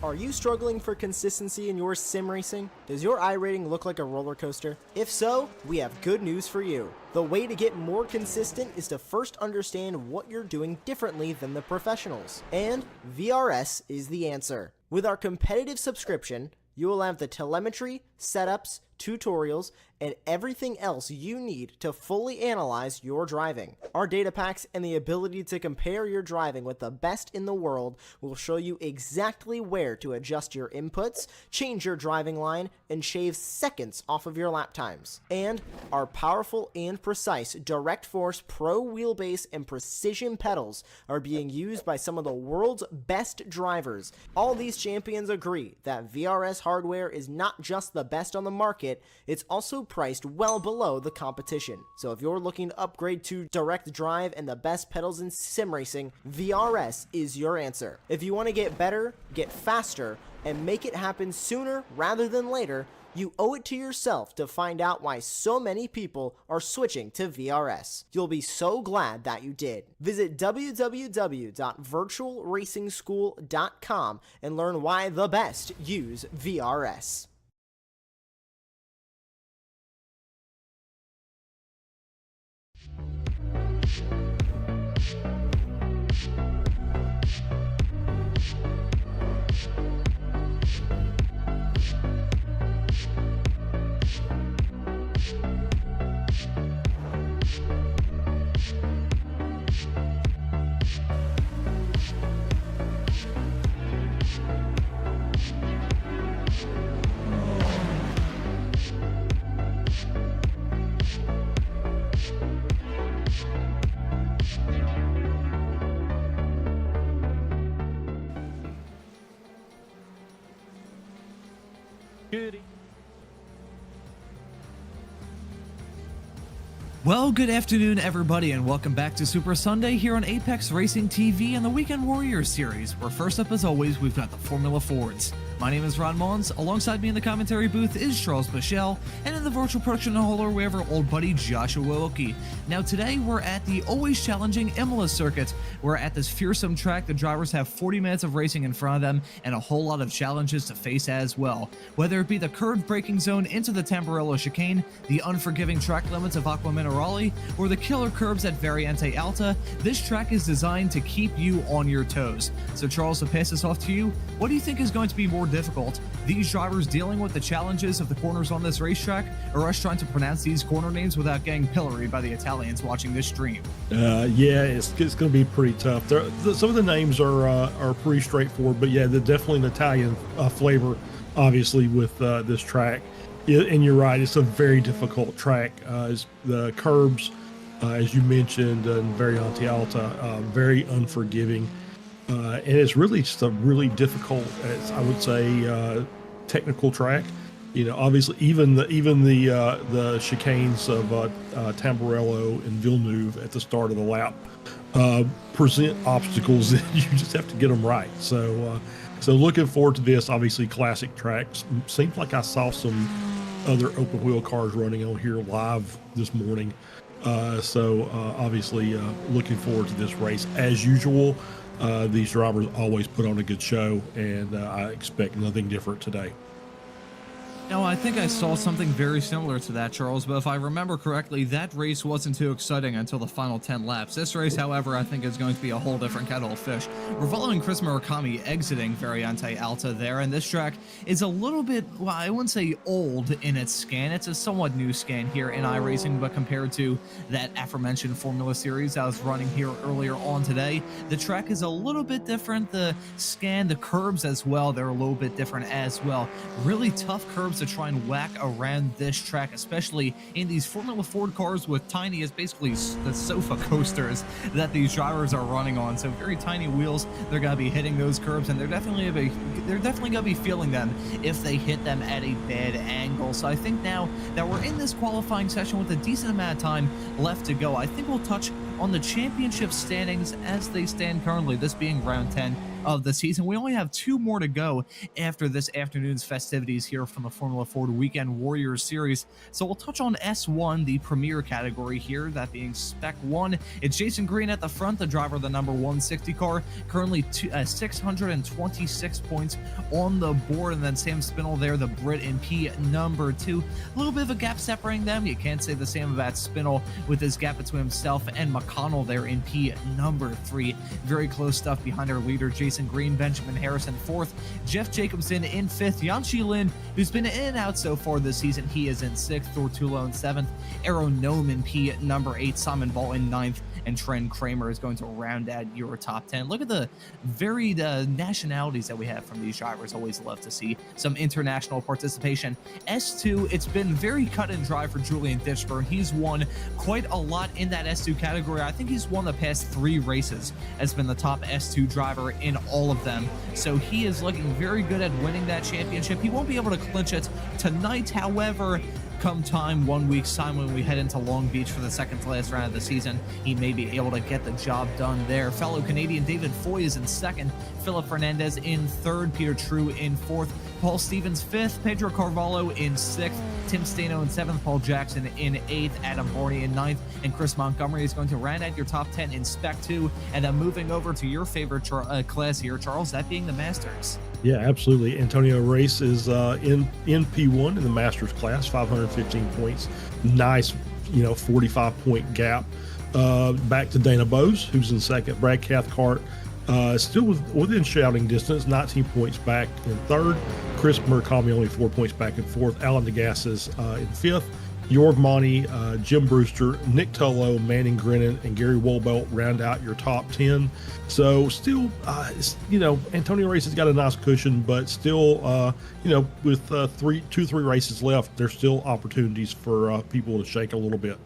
Are you struggling for consistency in your sim racing? Does your iRating look like a roller coaster? If so, we have good news for you. The way to get more consistent is to first understand what you're doing differently than the professionals. And VRS is the answer. With our competitive subscription, you will have the telemetry, setups, tutorials, and everything else you need to fully analyze your driving. Our data packs and the ability to compare your driving with the best in the world will show you exactly where to adjust your inputs, change your driving line, and shave seconds off of your lap times. And our powerful and precise Direct Force Pro wheelbase and precision pedals are being used by some of the world's best drivers. All these champions agree that VRS hardware is not just the best on the market, it's also priced well below the competition. So if you're looking to upgrade to direct drive and the best pedals in sim racing, VRS is your answer. If you want to get better, get faster, and make it happen sooner rather than later, you owe it to yourself to find out why so many people are switching to VRS. You'll be so glad that you did. Visit www.virtualracingschool.com and learn why the best use VRS. Well, good afternoon, everybody, and welcome back to Super Sunday here on Apex Racing TV and the Weekend Warriors series, where first up, as always, we've got the Formula Fords. My name is Ron Mullins. Alongside me in the commentary booth is Charles Michelle, and in the virtual production hall we have our old buddy Joshua Wilkie. Now, today we're at the always challenging Imola circuit. We're at this fearsome track. The drivers have 40 minutes of racing in front of them and a whole lot of challenges to face as well. Whether it be the curved braking zone into the Tamburello chicane, the unforgiving track limits of Aqua Minerale, or the killer curbs at Variante Alta, this track is designed to keep you on your toes. So Charles, to pass this off to you, what do you think is going to be more difficult? These drivers dealing with the challenges of the corners on this racetrack, or us trying to pronounce these corner names without getting pilloried by the Italians watching this stream? Yeah, it's going to be pretty tough. Some of the names are pretty straightforward, but yeah, they're definitely an Italian flavor, obviously, with this track. And you're right, it's a very difficult track. The curbs, as you mentioned, in Variante Alta, very unforgiving. And it's really just a really difficult, I would say, technical track. You know, obviously, even the chicanes of Tamburello and Villeneuve at the start of the lap present obstacles that you just have to get them right. So looking forward to this. Obviously, classic tracks. Seems like I saw some other open wheel cars running on here live this morning. Obviously, looking forward to this race as usual. These drivers always put on a good show, and I expect nothing different today. Now, I think I saw something very similar to that, Charles, but if I remember correctly, that race wasn't too exciting until the final 10 laps. This race, however, I think is going to be a whole different kettle of fish. We're following Chris Murakami exiting Variante Alta there, and this track is a little bit, well, I wouldn't say old in its scan. It's a somewhat new scan here in iRacing, but compared to that aforementioned Formula Series I was running here earlier on today, the track is a little bit different. The scan, the curbs as well, they're a little bit different as well. Really tough curbs to try and whack around this track, especially in these Formula Ford cars with tiny, as basically the sofa coasters that these drivers are running on. So very tiny wheels. They're gonna be hitting those curbs, and they're definitely gonna be feeling them if they hit them at a bad angle. So I think now that we're in this qualifying session with a decent amount of time left to go, I think we'll touch on the championship standings as they stand currently, this being round 10. of the season. We only have 2 more to go after this afternoon's festivities here from the Formula Ford Weekend Warriors Series. So we'll touch on S1, the premier category here, that being Spec 1. It's Jason Green at the front, the driver of the number 160 car, currently 626 points on the board, and then Sam Spinell there, the Brit in P number 2. A little bit of a gap separating them. You can't say the same about Spinell with his gap between himself and McConnell there in P number 3. Very close stuff behind our leader, Jason Green. Benjamin Harrison 4th, Jeff Jacobson in 5th, Yanchi Lin, who's been in and out so far this season, he is in 6th, Thortulo in 7th, Aaron Nome in P number 8, Simon Ball in 9th, and Trent Kramer is going to round out your top 10. Look at the varied nationalities that we have from these drivers. Always love to see some international participation. S2, it's been very cut and dry for Julian Ditchburn. He's won quite a lot in that S2 category. I think he's won the past 3 races, has been the top S2 driver in all of them. So he is looking very good at winning that championship. He won't be able to clinch it tonight, however, come time 1 week's time when we head into Long Beach for the second to last round of the season, he may be able to get the job done there. Fellow Canadian David Foy is in 2nd, Philip Fernandez in 3rd, Peter True in 4th, Paul Stevens 5th, Pedro Carvalho in 6th, Tim Stano in 7th, Paul Jackson in 8th, Adam Borney in 9th, and Chris Montgomery is going to round out your top 10 in Spec 2. And then moving over to your favorite class here, Charles, that being the Masters. Yeah, absolutely. Antonio Race is in P1 in the Masters class, 515 points. Nice, 45-point gap. Back to Dana Bose, who's in 2nd. Brad Cathcart still within shouting distance, 19 points back in 3rd. Chris Murakami only 4 points back in 4th. Alan Degas is in 5th. Jorg Monty, Jim Brewster, Nick Tullo, Manning Grennan, and Gary Wolbelt round out your top 10. So still, Antonio Race has got a nice cushion, but still, with 2-3 races left, there's still opportunities for people to shake a little bit.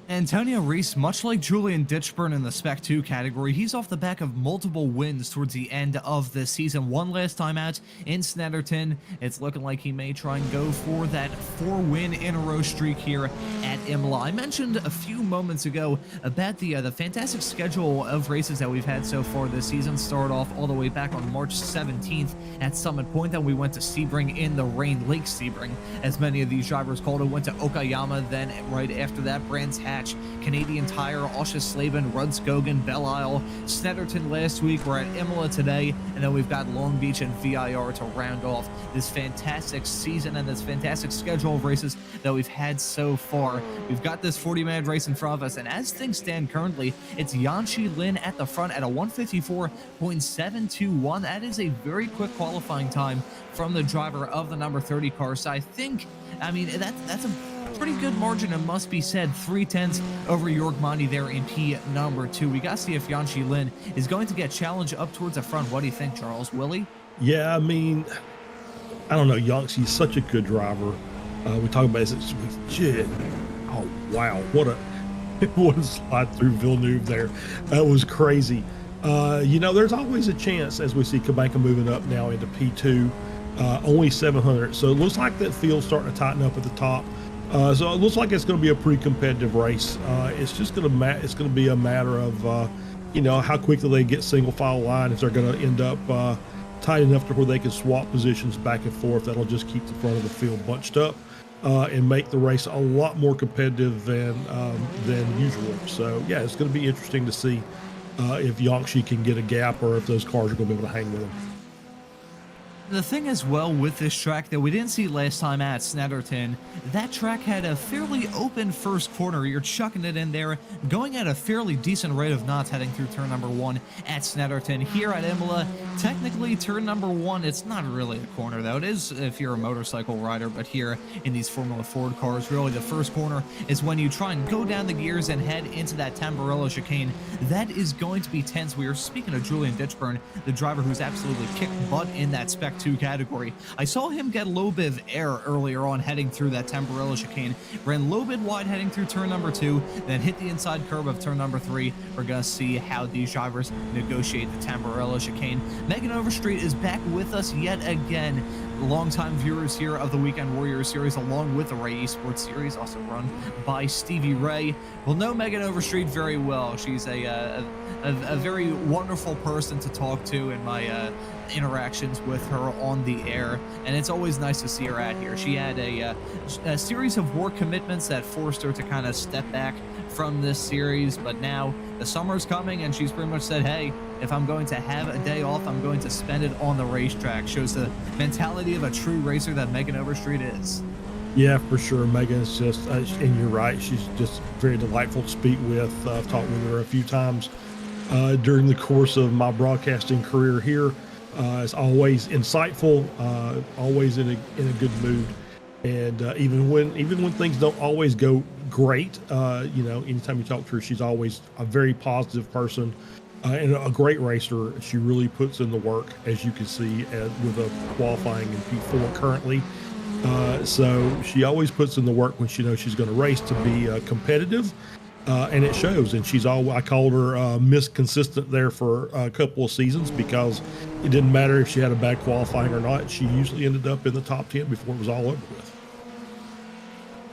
Antonio Reese, much like Julian Ditchburn in the Spec 2 category, he's off the back of multiple wins towards the end of the season. One last time out in Snetterton. It's looking like he may try and go for that 4-win-in-a-row streak here at Imola. I mentioned a few moments ago about the fantastic schedule of races that we've had so far this season. Started off all the way back on March 17th at Summit Point. Then we went to Sebring in the rain, Lake Sebring, as many of these drivers called it. Went to Okayama, then right after that, Brands Hatch, Canadian Tire, Osha Slavin, Rudskogan, Belle Isle, Snetterton last week. We're at Imola today, and then we've got Long Beach and VIR to round off this fantastic season and this fantastic schedule of races that we've had so far. We've got this 40-man race in front of us, and as things stand currently, it's Yanchi Lin at the front at a 154.721. That is a very quick qualifying time from the driver of the number 30 car. So that's a pretty good margin, it must be said. 3/10 over Jorg Monty there in P number 2. We got to see if Yanchi Lin is going to get challenged up towards the front. What do you think, Charles? Will he? Yeah, I don't know. Yanchi's such a good driver. We talk about his shit. Oh wow, what a slide through Villeneuve there. That was crazy. There's always a chance as we see Cabanca moving up now into P2. Only 700, so it looks like that field's starting to tighten up at the top. So it looks like it's going to be a pretty competitive race. It's just going to be a matter of how quickly they get single file line. If they're going to end up tight enough to where they can swap positions back and forth, that'll just keep the front of the field bunched up and make the race a lot more competitive than usual. So yeah, it's going to be interesting to see if Yanchi can get a gap or if those cars are going to be able to hang with them. The thing as well with this track that we didn't see last time at Snetterton, that track had a fairly open first corner. You're chucking it in there, going at a fairly decent rate of knots heading through turn number 1 at Snetterton. Here at Imola, technically turn number 1, it's not really a corner though. It is if you're a motorcycle rider, but here in these Formula Ford cars, really the first corner is when you try and go down the gears and head into that Tamburello chicane. That is going to be tense. We are speaking of Julian Ditchburn, the driver who's absolutely kicked butt in that Spec 2 category. I saw him get a little bit of air earlier on heading through that Tamburello chicane, ran a little bit wide heading through turn number 2, then hit the inside curb of turn number 3. We're going to see how these drivers negotiate the Tamburello chicane. Megan Overstreet is back with us yet again. longtime viewers here of the Weekend Warriors series, along with the Ray Esports series, also run by Stevie Ray, will know Megan Overstreet very well. She's a very wonderful person to talk to in my interactions with her on the air, and it's always nice to see her out here. She had a series of work commitments that forced her to kind of step back from this series, but now the summer's coming and she's pretty much said, hey, if I'm going to have a day off, I'm going to spend it on the racetrack. Shows the mentality of a true racer that Megan Overstreet is. Yeah, for sure. Megan's just, and you're right, she's just very delightful to speak with. I've talked with her a few times during the course of my broadcasting career here. It's always insightful, always in a good mood, and even when things don't always go great, anytime you talk to her, she's always a very positive person and a great racer. She really puts in the work, as you can see, with a qualifying in P4 currently. So she always puts in the work when she knows she's going to race to be competitive. And it shows, and I called her Miss Consistent there for a couple of seasons, because it didn't matter if she had a bad qualifying or not. She usually ended up in the top 10 before it was all over with.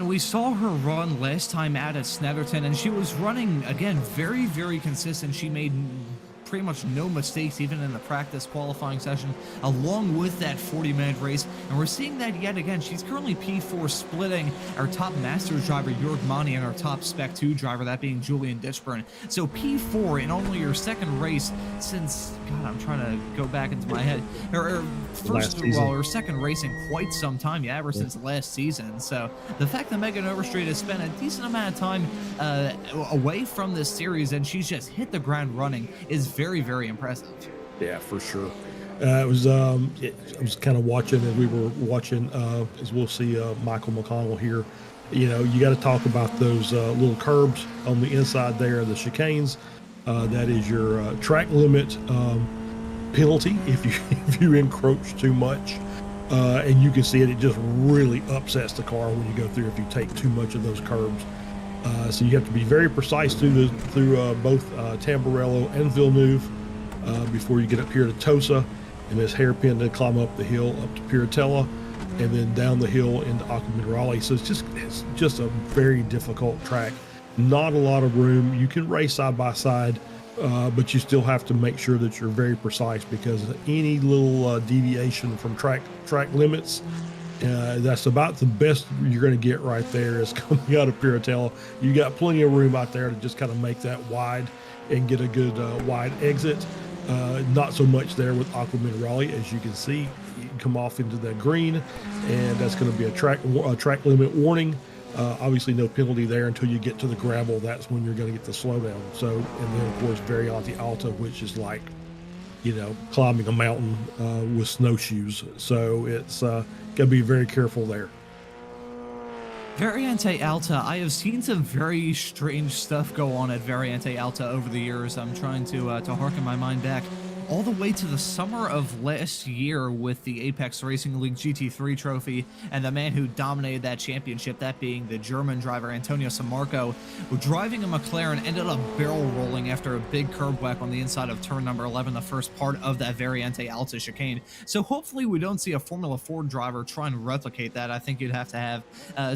And we saw her run last time out at Snetterton, and she was running, again, very, very consistent. She made pretty much no mistakes even in the practice qualifying session, along with that 40-minute race, and we're seeing that yet again. She's currently P4, splitting our top Masters driver Jörg Mani and our top Spec 2 driver, that being Julian Ditchburn. So P4 in only her second race since, God, I'm trying to go back into my head, her second race in quite some time, ever since last season. So the fact that Megan Overstreet has spent a decent amount of time away from this series and she's just hit the ground running is very, very impressive. Yeah, for sure. I was kind of watching, as we were watching, as we'll see Michael McConnell here. You got to talk about those little curbs on the inside there, the chicanes. That is your track limit penalty if you encroach too much. And you can see it just really upsets the car when you go through if you take too much of those curbs. So you have to be very precise through both Tamburello and Villeneuve before you get up here to Tosa, and this hairpin to climb up the hill up to Piratella, and then down the hill into Aquaminerale. So it's just a very difficult track. Not a lot of room. You can race side by side, but you still have to make sure that you're very precise, because any little deviation from track limits, that's about the best you're going to get right there, is coming out of Piratella. You got plenty of room out there to just kind of make that wide and get a good wide exit. Not so much there with Aquaminerale, as you can see. You can come off into that green, and that's going to be a track limit warning. Obviously no penalty there until you get to the gravel. That's when you're going to get the slowdown. So, and then of course Variante Alta, which is like, climbing a mountain with snowshoes. So it's got to be very careful there. Variante Alta, I have seen some very strange stuff go on at Variante Alta over the years. I'm trying to harken my mind back all the way to the summer of last year with the Apex Racing League GT3 trophy, and the man who dominated that championship, that being the German driver Antonio Sammarco, who, driving a McLaren, ended up barrel rolling after a big curb whack on the inside of turn number 11, the first part of that Variante Alta chicane. So hopefully we don't see a Formula 4 driver try and replicate that. I think you'd have to have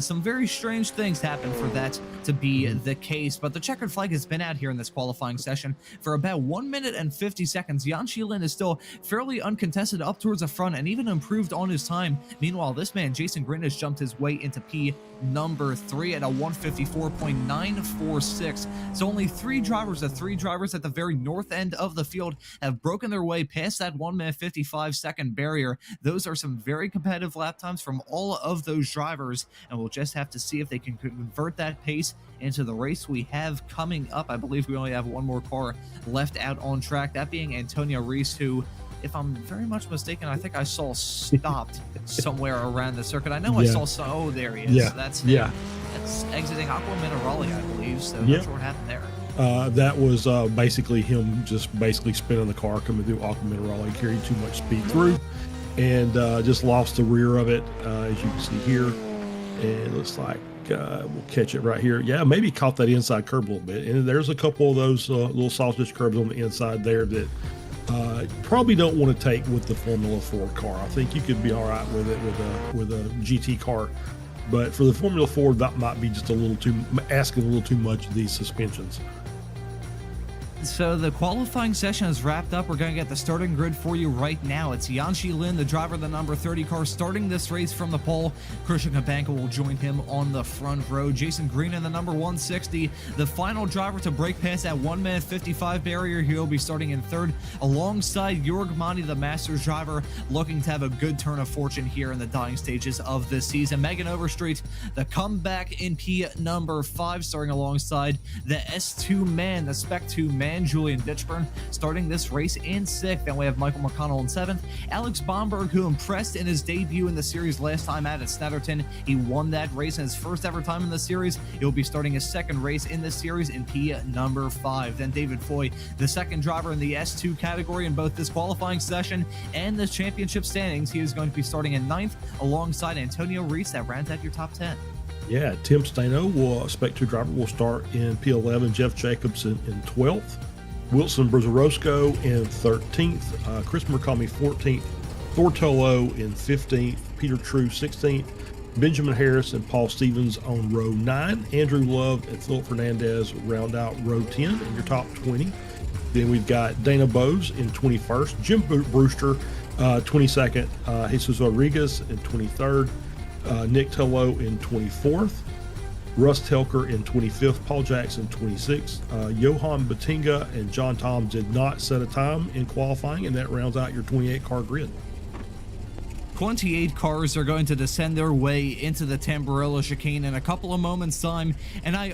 some very strange things happen for that to be the case. But the checkered flag has been out here in this qualifying session for about 1 minute and 50 seconds. Jan Schielen is still fairly uncontested up towards the front and even improved on his time. Meanwhile, this man, Jason Grin, has jumped his way into P number 3 at a 154.946. So only three drivers at the very north end of the field have broken their way past that 1 minute 55 second barrier. Those are some very competitive lap times from all of those drivers, and we'll just have to see if they can convert that pace into the race we have coming up. I believe we only have one more car left out on track, that being Antonio Reese, who, if I'm very much mistaken, I think I saw stopped somewhere around the circuit. I know I saw, oh, there he is. Yeah. That's him. That's exiting Aquaminerale, I believe, so not sure what happened there. That was basically him just spinning the car coming through Aquaminerale, carried too much speed through, and just lost the rear of it, as you can see here. And it looks like we'll catch it right here. Yeah, maybe caught that inside curb a little bit. And there's a couple of those little sausage curbs on the inside there that Probably don't want to take with the Formula Ford car. I think you could be all right with it with a GT car, but for the Formula Ford, that might be just asking a little too much of these suspensions. So the qualifying session is wrapped up. We're going to get the starting grid for you right now. It's Yanxi Lin, the driver of the number 30 car, starting this race from the pole. Christian Kabanka will join him on the front row. Jason Green in the number 160, the final driver to break past that 1 minute 55 barrier. He'll be starting in third alongside Jorg Mani, the Masters driver, looking to have a good turn of fortune here in the dying stages of this season. Megan Overstreet, the comeback in P number 5, starting alongside the S2 man, the Spec 2 man, Julian Ditchburn, starting this race in 6th. Then we have Michael McConnell in 7th. Alex Bomberg, who impressed in his debut in the series last time at Snetterton. He won that race in his first ever time in the series. He'll be starting his second race in this series in P number 5. Then David Foy, the second driver in the S2 category in both this qualifying session and the championship standings. He is going to be starting in 9th alongside Antonio Reese. That rounds out your top 10. Yeah, Tim Stano, Spec 2 driver, will start in P11. Jeff Jacobson in 12th. Wilson Brzarowsko in 13th. Chris Murakami 14th. Thor Tolo in 15th. Peter True 16th. Benjamin Harris and Paul Stevens on row 9. Andrew Love and Philip Fernandez round out row 10 in your top 20. Then we've got Dana Bowes in 21st. Jim Brewster 22nd. Jesus Rodriguez in 23rd. Nick Tello in 24th, Russ Telker in 25th, Paul Jackson 26th, Johan Batinga and John Tom did not set a time in qualifying, and that rounds out your 28 car grid. 28 cars are going to descend their way into the Tamburello chicane in a couple of moments' time, and I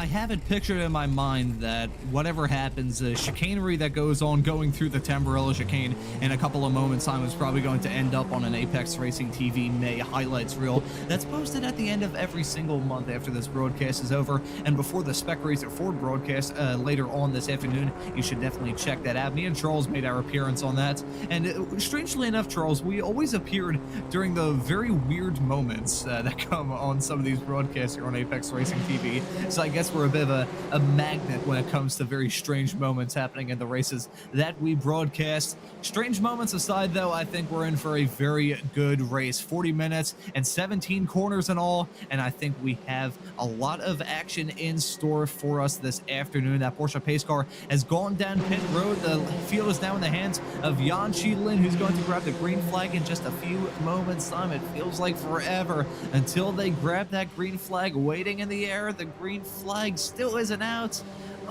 have it pictured in my mind that whatever happens, the chicanery that goes on going through the Tamburello chicane in a couple of moments' time is probably going to end up on an Apex Racing TV May highlights reel that's posted at the end of every single month after this broadcast is over, and before the Spec Racer Ford broadcast later on this afternoon. You should definitely check that out. Me and Charles made our appearance on that, and strangely enough, Charles, we always appeared during the very weird moments that come on some of these broadcasts here on Apex Racing TV. So I guess we're a bit of a magnet when it comes to very strange moments happening in the races that we broadcast. Strange moments aside, though, I think we're in for a very good race. 40 minutes and 17 corners in all, and I think we have a lot of action in store for us this afternoon. That Porsche pace car has gone down pit road. The field is now in the hands of Yanxi Lin, who's going to grab the green flag in just a few moments' time. It feels like forever until they grab that green flag waiting in the air. The green flag still isn't out.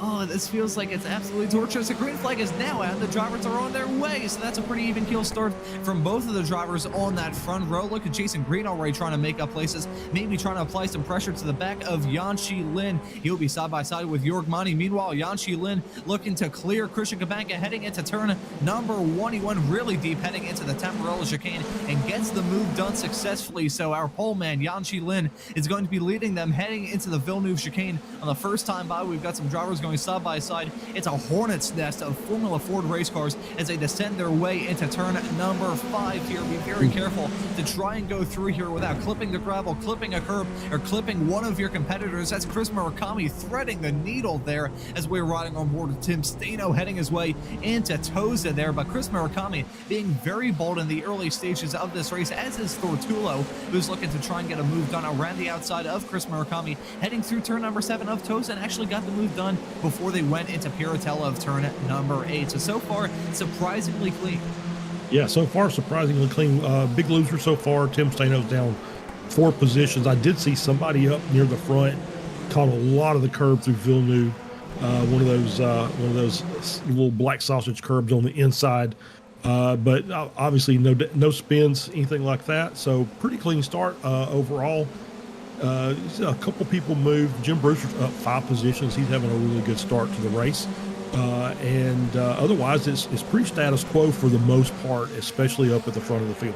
Oh, this feels like it's absolutely torturous. The green flag is now out. The drivers are on their way, so that's a pretty even keel start from both of the drivers on that front row. Look at Jason Green already trying to make up places, maybe trying to apply some pressure to the back of Yanxi Lin. He'll be side by side with Jorg Mani. Meanwhile, Yanxi Lin looking to clear Christian Kabanka heading into turn number 1. He went really deep heading into the Tamburello chicane and gets the move done successfully. So our pole man, Yanxi Lin, is going to be leading them heading into the Villeneuve chicane. On the first time by, we've got some drivers going side by side. It's a hornet's nest of Formula Ford race cars as they descend their way into turn number 5 here. Be very careful to try and go through here without clipping the gravel, clipping a curb, or clipping one of your competitors. That's Chris Murakami threading the needle there as we're riding on board with Tim Stano heading his way into Toza there. But Chris Murakami being very bold in the early stages of this race, as is Thortulo, who's looking to try and get a move done around the outside of Chris Murakami, heading through turn number 7 of Toza, and actually got the move done before they went into Piratella of turn number 8. So far, surprisingly clean. Yeah, so far, surprisingly clean. Big loser so far. Tim Stano's down 4 positions. I did see somebody up near the front, caught a lot of the curb through Villeneuve. One of those little black sausage curbs on the inside. But obviously no spins, anything like that. So pretty clean start overall. A couple people moved. Jim Brewster's up 5 positions. He's having a really good start to the race. And otherwise, it's pretty status quo for the most part, especially up at the front of the field.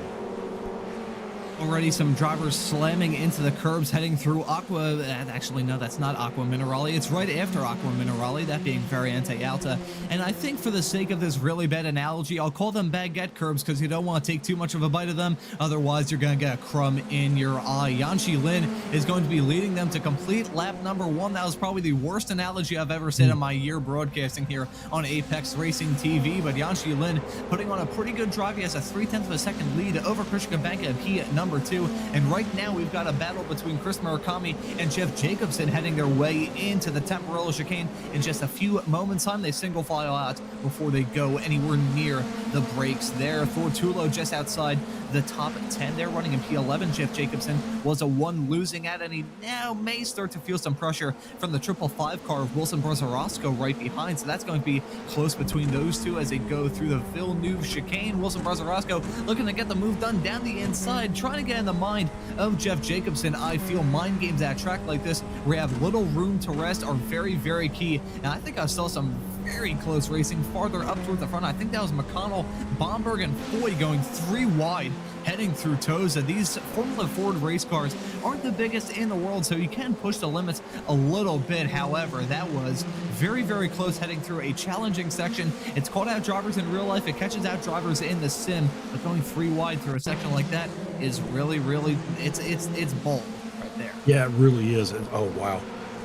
Already some drivers slamming into the curbs heading through Aqua. Actually, no, that's not Aqua Minerale. It's right after Aqua Minerale, that being Variante Alta. And I think for the sake of this really bad analogy, I'll call them baguette curbs because you don't want to take too much of a bite of them. Otherwise, you're going to get a crumb in your eye. Yanxi Lin is going to be leading them to complete lap number 1. That was probably the worst analogy I've ever said in my year broadcasting here on Apex Racing TV. But Yanxi Lin putting on a pretty good drive. He has a 0.3 of a second lead over Christian Kabanka at P number 2. And right now we've got a battle between Chris Murakami and Jeff Jacobson heading their way into the Temporello chicane. In just a few moments time, they single file out before they go anywhere near the brakes there. Thortulo just outside the top 10 there, running in P11. Jeff Jacobson was a 1 losing at, and he now may start to feel some pressure from the 555 car of Wilson Brazarosco right behind. So that's going to be close between those two as they go through the Villeneuve chicane. Wilson Brazarosco looking to get the move done down the inside, trying to get in the mind of Jeff Jacobson. I feel mind games at a track like this where you have little room to rest are very, very key. And I think I saw some very close racing farther up toward the front. I think that was McConnell, Bomberg, and Foy going 3 wide heading through Toza. These Formula Ford race cars aren't the biggest in the world, so you can push the limits a little bit. However, that was very, very close heading through a challenging section. It's called out drivers in real life. It catches out drivers in the sim, but going 3 wide through a section like that is really, really, it's bold right there. Yeah, it really is. Oh, wow.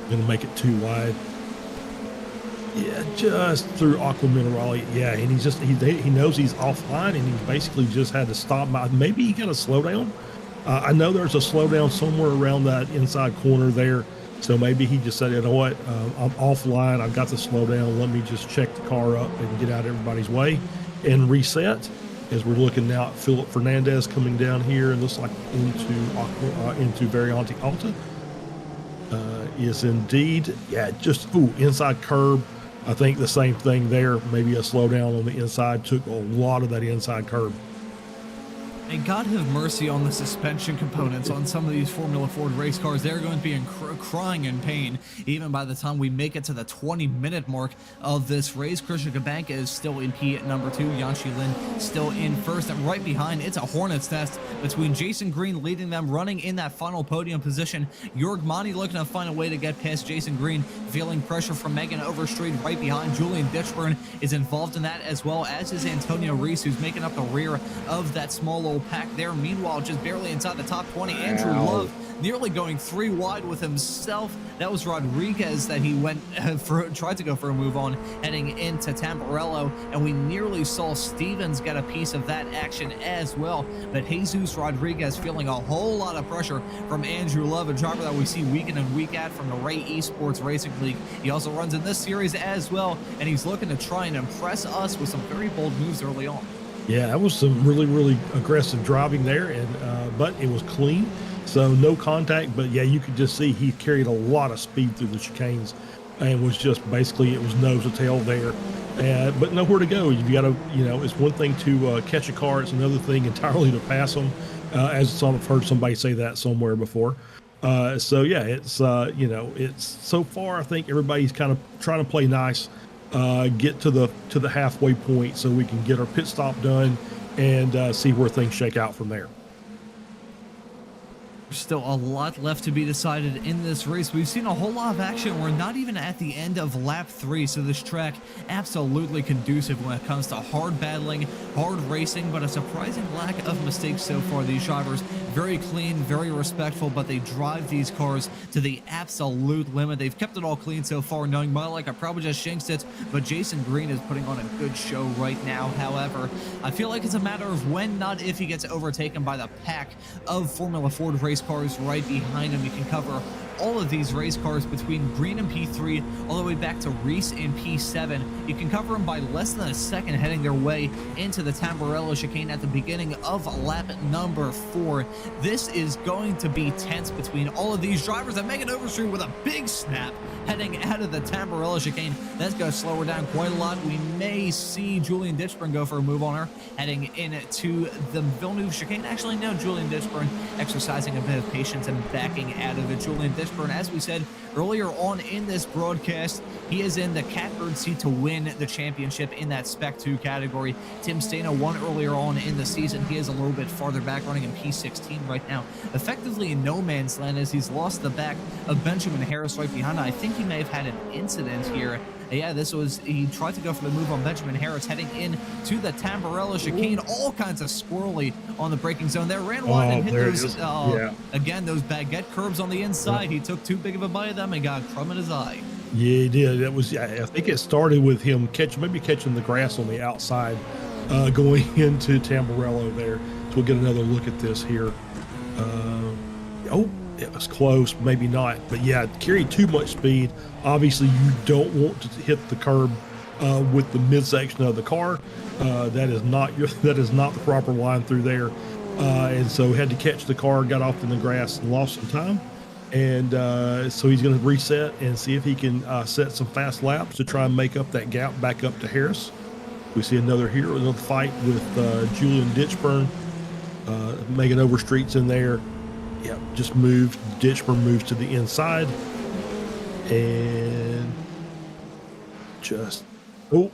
Gonna make it 2 wide. Yeah, just through Aqua Minerale. Yeah, and he's just, he knows he's offline, and he basically just had to stop by. Maybe he got a slowdown. I know there's a slowdown somewhere around that inside corner there. So maybe he just said, you know what, I'm offline. I've got the slowdown. Let me just check the car up and get out of everybody's way and reset. As we're looking now at Philip Fernandez coming down here, and looks like into Variante Alta. Is indeed, yeah, just, inside curb. I think the same thing there. Maybe a slowdown on the inside, took a lot of that inside curb. And God have mercy on the suspension components on some of these Formula Ford race cars. They're going to be crying in pain even by the time we make it to the 20-minute mark of this race. Christian Kabanka is still in P at number 2. Yanxi Lin still in first. And right behind, it's a hornet's nest between Jason Green leading them, running in that final podium position. Jorg Mani looking to find a way to get past Jason Green, feeling pressure from Megan Overstreet right behind. Julian Ditchburn is involved in that, as well as is Antonio Reese, who's making up the rear of that small old pack there. Meanwhile, just barely inside the top 20, Andrew Love nearly going 3 wide with himself. That was Rodriguez that he went tried to go for a move on heading into Tamburello, and we nearly saw Stevens get a piece of that action as well. But Jesus Rodriguez feeling a whole lot of pressure from Andrew Love, a driver that we see week in and week out from the Ray Esports Racing League. He also runs in this series as well, and he's looking to try and impress us with some very bold moves early on. Yeah, that was some really, really aggressive driving there, and but it was clean, so no contact. But yeah, you could just see he carried a lot of speed through the chicanes, and was just basically, it was nose to tail there, but nowhere to go. You got to, it's one thing to catch a car; it's another thing entirely to pass them. As I've heard somebody say that somewhere before. So yeah, it's it's so far. I think everybody's kind of trying to play nice. Get to the halfway point so we can get our pit stop done and see where things shake out from there. There's still a lot left to be decided in this race. We've seen a whole lot of action. We're not even at the end of lap 3, so this track absolutely conducive when it comes to hard battling, hard racing, but a surprising lack of mistakes so far. These drivers very clean, very respectful, but they drive these cars to the absolute limit. They've kept it all clean so far, knowing Mike I probably just jinxed it, but Jason Green is putting on a good show right now. However, I feel like it's a matter of when, not if, he gets overtaken by the pack of Formula Ford race cars right behind him. You can cover all of these race cars between Green in P3 all the way back to Reese in P7. You can cover them by less than a second heading their way into the Tamburello chicane at the beginning of lap number 4. This is going to be tense between all of these drivers, and Megan Overstreet with a big snap heading out of the Tamburello chicane. That's going to slow her down quite a lot. We may see Julian Ditchburn go for a move on her heading into the Villeneuve chicane. Actually, no, Julian Ditchburn exercising a bit of patience and backing out of it. Julian Ditchburn Ditchburn. As we said earlier on in this broadcast, he is in the catbird seat to win the championship in that Spec 2 category. Tim Stano won earlier on in the season. He is a little bit farther back, running in P16 right now, effectively in no man's land, as he's lost the back of Benjamin Harris right behind. I think he may have had an incident here. Yeah, he tried to go for the move on Benjamin Harris heading in to the Tamburello chicane. All kinds of squirrely on the braking zone there. Ran wide and hit those, again, those baguette curbs on the inside. He took too big of a bite of them and got a crumb in his eye. Yeah, he did. It was, I think it started with him maybe catching the grass on the outside, going into Tamburello there. So we'll get another look at this here. It was close, maybe not, but yeah, carried too much speed. Obviously, you don't want to hit the curb with the midsection of the car. That is not the proper line through there, and so had to catch the car, got off in the grass, and lost some time. And so he's going to reset and see if he can set some fast laps to try and make up that gap back up to Harris. We see another fight with Julian Ditchburn. Megan Overstreet's in there. Yeah, just moved. Ditchburn moves to the inside. And just, oh,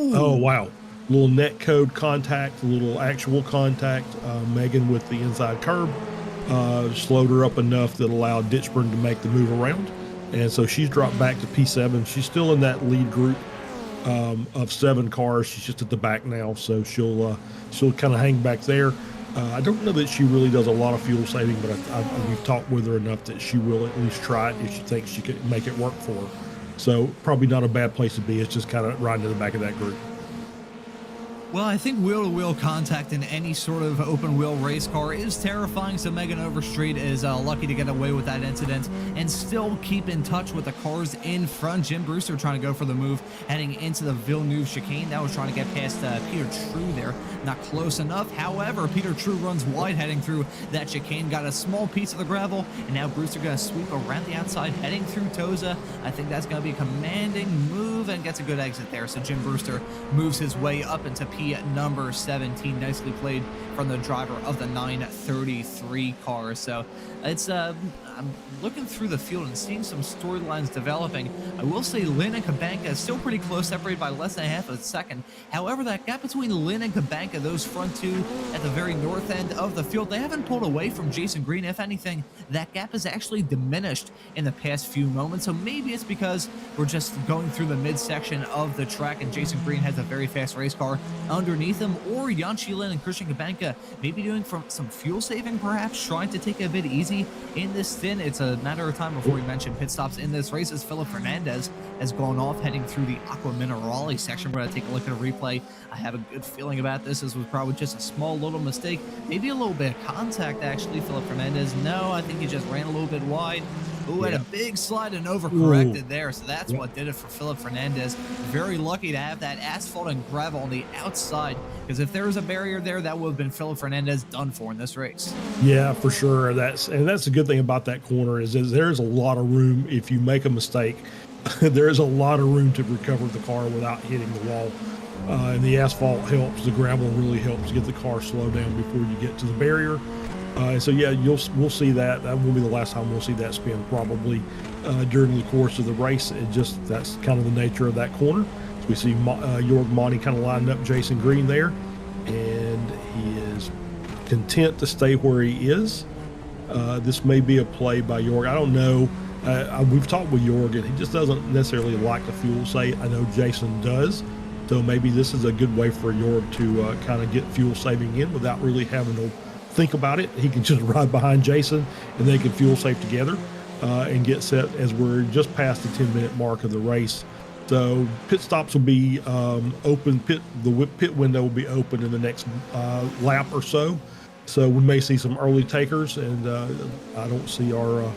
wow. Little net code contact, a little actual contact. Megan with the inside curb slowed her up enough that allowed Ditchburn to make the move around. And so she's dropped back to P7. She's still in that lead group of 7 cars. She's just at the back now, so she'll kind of hang back there. I don't know that she really does a lot of fuel saving, but we've talked with her enough that she will at least try it if she thinks she could make it work for her. So probably not a bad place to be. It's just kind of riding to the back of that group. Well, I think wheel-to-wheel contact in any sort of open-wheel race car is terrifying, so Megan Overstreet is lucky to get away with that incident and still keep in touch with the cars in front. Jim Brewster trying to go for the move, heading into the Villeneuve chicane. That was trying to get past Peter True there. Not close enough. However, Peter True runs wide heading through that chicane, got a small piece of the gravel, and now Brewster going to sweep around the outside, heading through Toza. I think that's going to be a commanding move and gets a good exit there. So Jim Brewster moves his way up into P number 17. Nicely played from the driver of the 933 car. So it's I'm looking through the field and seeing some storylines developing. I will say Lynn and Kabanka is still pretty close, separated by less than half a second. However, that gap between Lynn and Kabanka, those front two at the very north end of the field, they haven't pulled away from Jason Green. If anything, that gap has actually diminished in the past few moments. So maybe it's because we're just going through the midsection of the track and Jason Green has a very fast race car underneath him, or Yanchi Lin and Christian Kabanka maybe doing some fuel saving, perhaps trying to take it a bit easy in this stint. It's a matter of time before we mention pit stops in this race, as Philip Fernandez has gone off heading through the Aqua Minerale section. We're going to take a look at a replay. I have a good feeling about this. This was probably just a small little mistake, maybe a little bit of contact actually. Philip Fernandez, no, I think he just ran a little bit wide. Ooh, had a big slide and overcorrected there. So that's what did it for Philip Fernandez. Very lucky to have that asphalt and gravel on the outside, because if there was a barrier there, that would have been Philip Fernandez done for in this race. Yeah, for sure. That's the good thing about that corner is there's a lot of room. If you make a mistake, there's a lot of room to recover the car without hitting the wall. And the asphalt helps. The gravel really helps get the car slowed down before you get to the barrier. So yeah, we'll see that. That won't be the last time we'll see that spin, probably during the course of the race. That's kind of the nature of that corner. So we see Jorg Monty kind of lining up Jason Green there, and he is content to stay where he is. This may be a play by Jorg. I don't know. We've talked with Jorg, and he just doesn't necessarily like the fuel save. I know Jason does. So maybe this is a good way for Jorg to kind of get fuel saving in without really having to think about it. He can just ride behind Jason and they can fuel save together and get set as we're just past the 10-minute mark of the race. So pit stops will be open. The pit window will be open in the next lap or so. So we may see some early takers, and I don't see our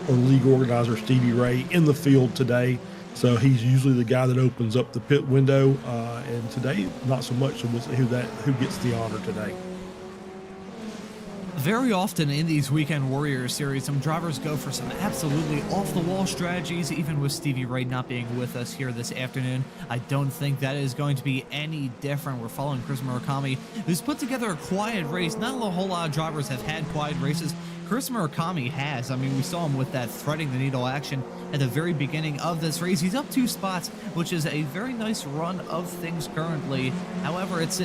league organizer Stevie Ray in the field today. So he's usually the guy that opens up the pit window, and today not so much. So we'll see who gets the honor today. Very often in these Weekend Warriors series, some drivers go for some absolutely off-the-wall strategies, even with Stevie Ray not being with us here this afternoon. I don't think that is going to be any different. We're following Chris Murakami, who's put together a quiet race. Not a whole lot of drivers have had quiet races. Chris Murakami has. I mean, we saw him with that threading the needle action at the very beginning of this race. He's up 2 spots, which is a very nice run of things currently. However, it's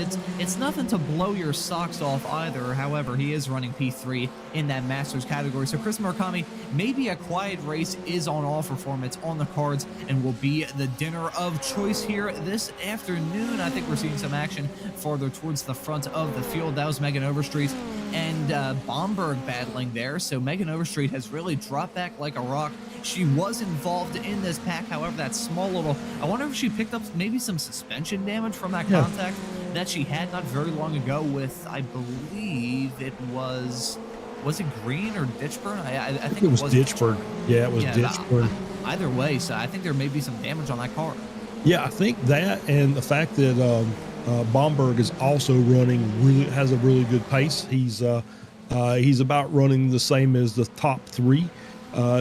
nothing to blow your socks off either. However, he is running P3 in that Masters category. So Chris Murakami, maybe a quiet race is on offer for him. It's on the cards and will be the dinner of choice here this afternoon. I think we're seeing some action farther towards the front of the field. That was Megan Overstreet and Bomberg battling there. So Megan Overstreet has really dropped back like a rock. She was involved in this pack. However, that small little, I wonder if she picked up maybe some suspension damage from that contact that she had not very long ago with, I believe it was it Green or Ditchburn? I think it was Ditchburn. Yeah, it was Ditchburn. Either way, so I think there may be some damage on that car. Yeah, I think that, and the fact that Bomberg is also has a really good pace. He's about running the same as the top 3,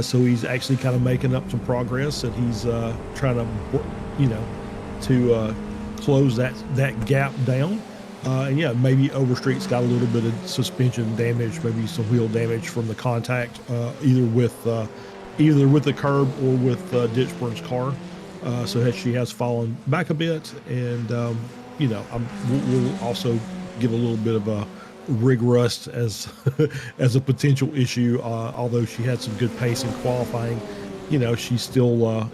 so he's actually kind of making up some progress, and he's trying to close that gap down. And yeah, maybe Overstreet's got a little bit of suspension damage, maybe some wheel damage from the contact, either with the curb or with Ditchburn's car. So that she has fallen back a bit, and we'll also give a little bit of a rig rust as as a potential issue. Although she had some good pace in qualifying, she's still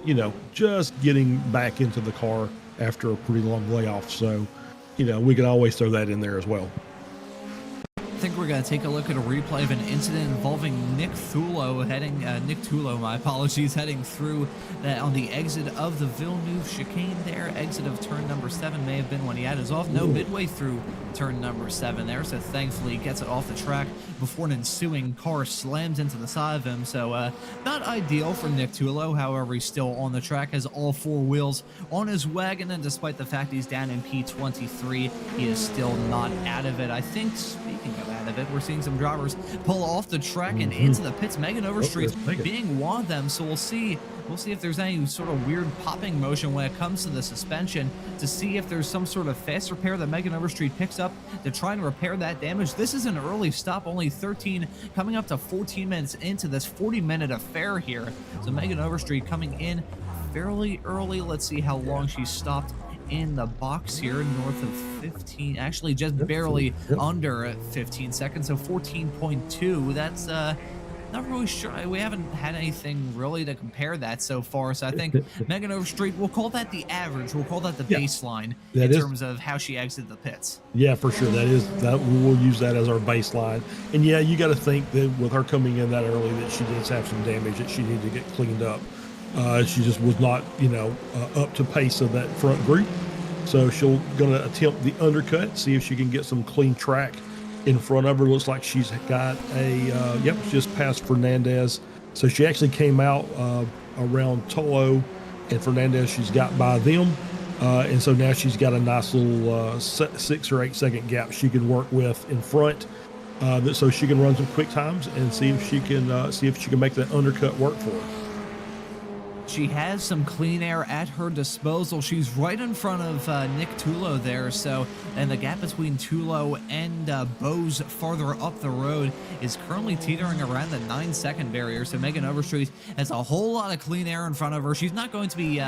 just getting back into the car after a pretty long layoff. So we can always throw that in there as well. I think we're going to take a look at a replay of an incident involving Nick Thulo heading through on the exit of the Villeneuve chicane there. Exit of turn number 7 may have been when he had his off. No, midway through turn number 7 there, so thankfully he gets it off the track before an ensuing car slams into the side of him. So not ideal for Nick Thulo. However, he's still on the track, has all 4 wheels on his wagon, and despite the fact he's down in P23, he is still not out of it. I think, speaking of out of it, we're seeing some drivers pull off the track and into the pits. Megan Overstreet being one of them, so we'll see if there's any sort of weird popping motion when it comes to the suspension, to see if there's some sort of fast repair that Megan Overstreet picks up to try and repair that damage. This is an early stop, only 13 coming up to 14 minutes into this 40-minute affair here. So Megan Overstreet coming in fairly early. Let's see how long she's stopped in the box here, north of 15, actually just barely under 15 seconds, so 14.2. That's not really sure. We haven't had anything really to compare that so far, so I think Megan Overstreet, we'll call that the average, we'll call that the baseline in terms of how she exited the pits. Yeah, for sure. We'll use that as our baseline. And yeah, you got to think that with her coming in that early, that she did have some damage that she needed to get cleaned up. She just was not, up to pace of that front group. So she'll gonna attempt the undercut, see if she can get some clean track in front of her. Looks like she's got just past Fernandez. So she actually came out around Tolo and Fernandez. She's got by them, and so now she's got a nice little 6 or 8 second gap she can work with in front, so she can run some quick times and see if she can make that undercut work for her. She has some clean air at her disposal. She's right in front of Nick Thulo there, and the gap between Thulo and Bose farther up the road is currently teetering around the 9-second barrier. So Megan Overstreet has a whole lot of clean air in front of her. She's not going to be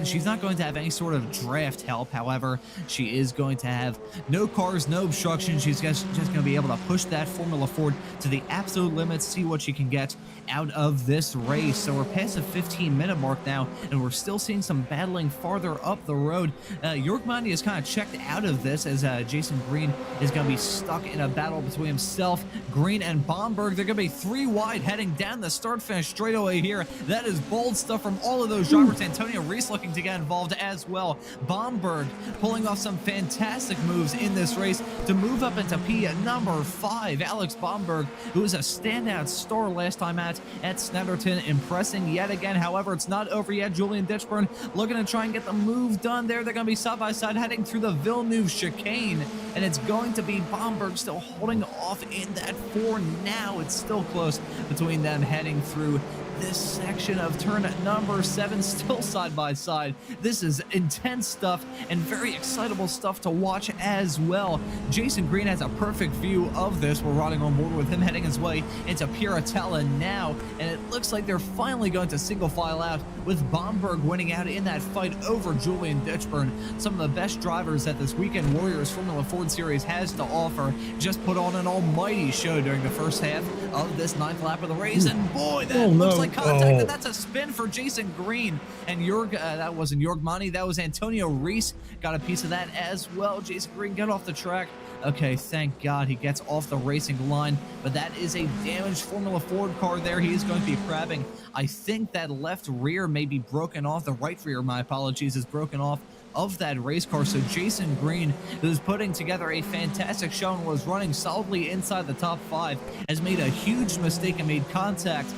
she's not going to have any sort of draft help. However, she is going to have no cars, no obstruction. She's just going to be able to push that Formula Ford to the absolute limits, see what she can get out of this race. So we're past the 15-minute mark now, and we're still seeing some battling farther up the road. York Monty is kind of checked out of this, as Jason Green is going to be stuck in a battle between himself, Green, and Bomberg. They're going to be 3 wide heading down the start-finish straightaway here. That is bold stuff from all of those drivers. Antonio Reese looking to get involved as well. Bomberg pulling off some fantastic moves in this race to move up into P at number 5. Alex Bomberg, who was a standout star last time out at Snetterton, impressing yet again. However, it's not over yet. Julian Ditchburn looking to try and get the move done there. They're going to be side by side heading through the Villeneuve chicane, and it's going to be Bomberg still holding off in that 4 now. It's still close between them heading through this section of turn number 7, still side by side. This is intense stuff and very excitable stuff to watch as well. Jason Green has a perfect view of this. We're riding on board with him heading his way into Piratella now, and it looks like they're finally going to single file out, with Bomberg winning out in that fight over Julian Ditchburn. Some of the best drivers that this Weekend Warriors Formula Ford Series has to offer just put on an almighty show during the first half of this 9th lap of the race, and boy, that looks like contact, and that's a spin for Jason Green. And that wasn't Jorgmani, that was Antonio Reese, got a piece of that as well. Jason Green got off the track. Okay, thank God he gets off the racing line, but that is a damaged Formula Ford car there. He is going to be crabbing. I think that left rear may be broken off. The right rear, my apologies, is broken off of that race car. So Jason Green, who's putting together a fantastic show and was running solidly inside the top 5, has made a huge mistake and made contact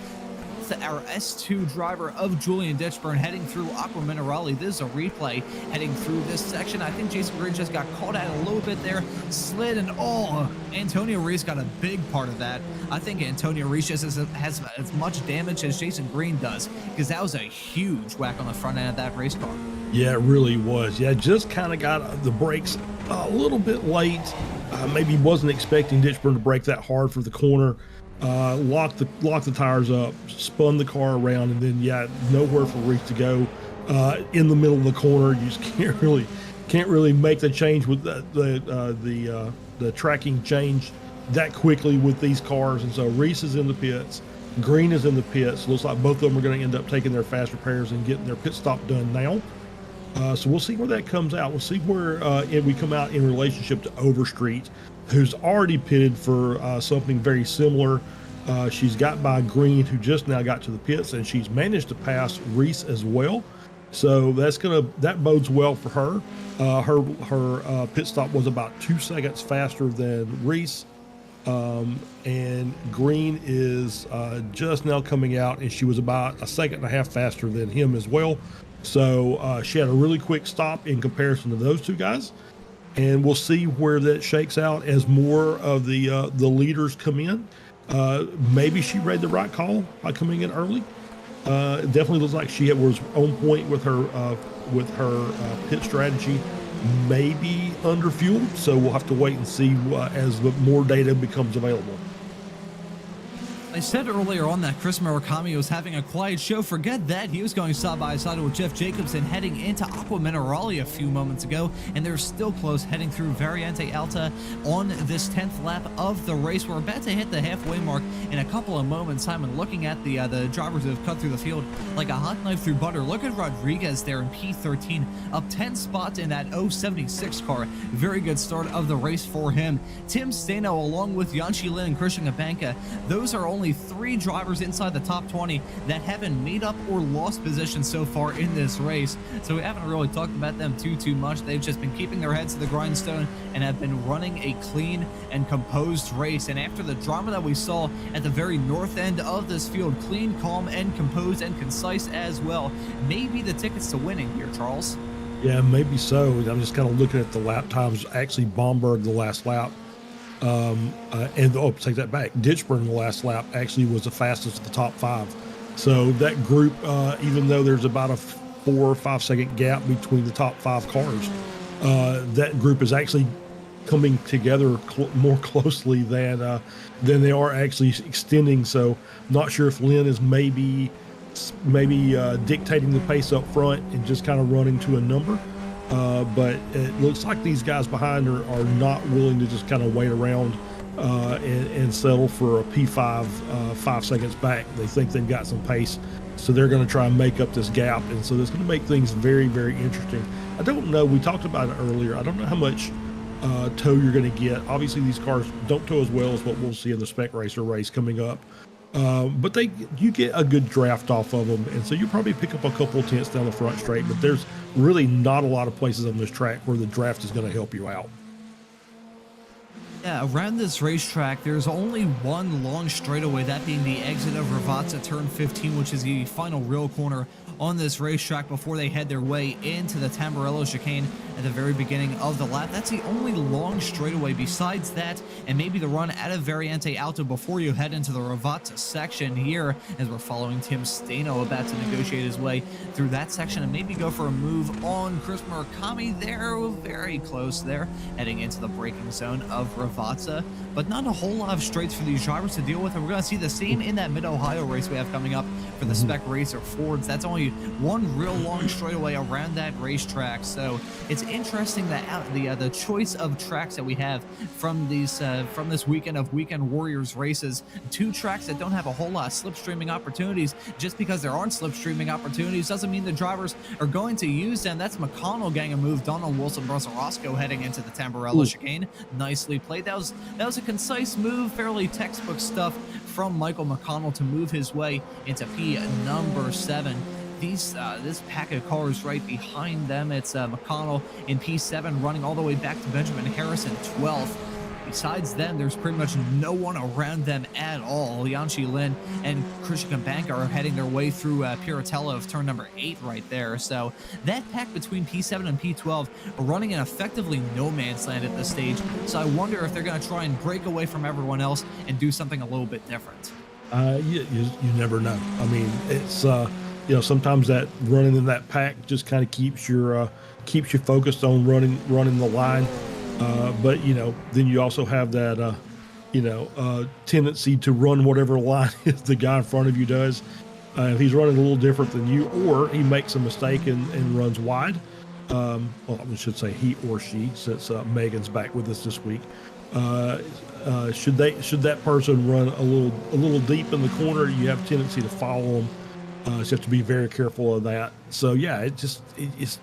with our S2 driver of Julian Ditchburn heading through Aqua Minerale. This is a replay heading through this section. I think Jason Green just got caught out a little bit there, slid, and Antonio Reese got a big part of that. I think Antonio Reese just has as much damage as Jason Green does, because that was a huge whack on the front end of that race car. Yeah, it really was. Yeah, just kind of got the brakes a little bit late. Maybe wasn't expecting Ditchburn to brake that hard for the corner. Locked the tires up, spun the car around, and then nowhere for Reese to go in the middle of the corner. You just can't really make the change with the tracking change that quickly with these cars. And so Reese is in the pits, Green is in the pits. Looks like both of them are going to end up taking their fast repairs and getting their pit stop done now. So we'll see where that comes out. We'll see where we come out in relationship to Overstreet, who's already pitted for something very similar. She's got by Green, who just now got to the pits, and she's managed to pass Reese as well. So that bodes well for her. Her pit stop was about 2 seconds faster than Reese. And Green is just now coming out, and she was about 1.5 seconds faster than him as well. So she had a really quick stop in comparison to those two guys, and we'll see where that shakes out as more of the leaders come in. Maybe she read the right call by coming in early. It definitely looks like she was on point with her pit strategy. Maybe under fueled, so we'll have to wait and see as the more data becomes available. I said earlier on that Chris Murakami was having a quiet show. Forget that. He was going side by side with Jeff Jacobson heading into Aqua Minerale a few moments ago, and they're still close heading through Variante Alta on this 10th lap of the race. We're about to hit the halfway mark in a couple of moments, Simon. Looking at the drivers that have cut through the field like a hot knife through butter. Look at Rodriguez there in P13, up 10 spots in that 076 car. Very good start of the race for him. Tim Stano along with Yanchi Lin and Christian Gabanka, those are only 3 drivers inside the top 20 that haven't made up or lost position so far in this race. So we haven't really talked about them too much. They've just been keeping their heads to the grindstone and have been running a clean and composed race. And after the drama that we saw at the very north end of this field, clean, calm, and composed and concise as well, maybe the tickets to winning here, Charles. Yeah, maybe so. I'm just kind of looking at the lap times. Actually, Bomberg the last lap. Take that back. Ditchburn the last lap actually was the fastest of the top 5. So that group, even though there's about a 4 or 5 second gap between the top 5 cars, that group is actually coming together more closely than they are actually extending. So not sure if Lynn is maybe dictating the pace up front and just kind of running to a number. But it looks like these guys behind her are not willing to just kind of wait around and settle for a P5 5 seconds back. They think they've got some pace, so they're going to try and make up this gap. And so that's going to make things very, very interesting. I don't know. We talked about it earlier. I don't know how much tow you're going to get. Obviously, these cars don't tow as well as what we'll see in the Spec Racer race coming up. But you get a good draft off of them, and so you probably pick up a couple tenths down the front straight, but there's really not a lot of places on this track where the draft is going to help you out. Yeah, around this racetrack, there's only one long straightaway, that being the exit of Ravazza turn 15, which is the final real corner on this racetrack before they head their way into the Tamburello chicane at the very beginning of the lap. That's the only long straightaway besides that, and maybe the run out of Variante Alto before you head into the Ravazza section here, as we're following Tim Stano about to negotiate his way through that section and maybe go for a move on Chris Murakami there. Very close there, heading into the braking zone of Ravazza, but not a whole lot of straights for these drivers to deal with, and we're going to see the same in that Mid-Ohio race we have coming up for the Spec Racer Fords. That's only one real long straightaway around that racetrack, so it's interesting that the choice of tracks that we have from these from this weekend of Weekend Warriors races, two tracks that don't have a whole lot of slipstreaming opportunities. Just because there aren't slipstreaming opportunities doesn't mean the drivers are going to use them. That's McConnell getting a move done on Wilson Brasarosco heading into the Tamburello chicane. Nicely played. That was a concise move, fairly textbook stuff from Michael McConnell to move his way into P number 7. This pack of cars right behind them, it's McConnell in P7 running all the way back to Benjamin Harrison 12th. Besides them, there's pretty much no one around them at all. Yanchi Lin and Krishika Banka are heading their way through Piratella of turn number 8 right there. So that pack between P7 and P12 are running in effectively no man's land at this stage. So I wonder if they're going to try and break away from everyone else and do something a little bit different. You never know. I mean, it's sometimes that running in that pack just kind of keeps you focused on running the line. But then you also have that tendency to run whatever line the guy in front of you does. If he's running a little different than you, or he makes a mistake and runs wide. Well, I should say he or she, since Megan's back with us this week. Should that person run a little deep in the corner, you have a tendency to follow them. So you have to be very careful of that. So yeah, it's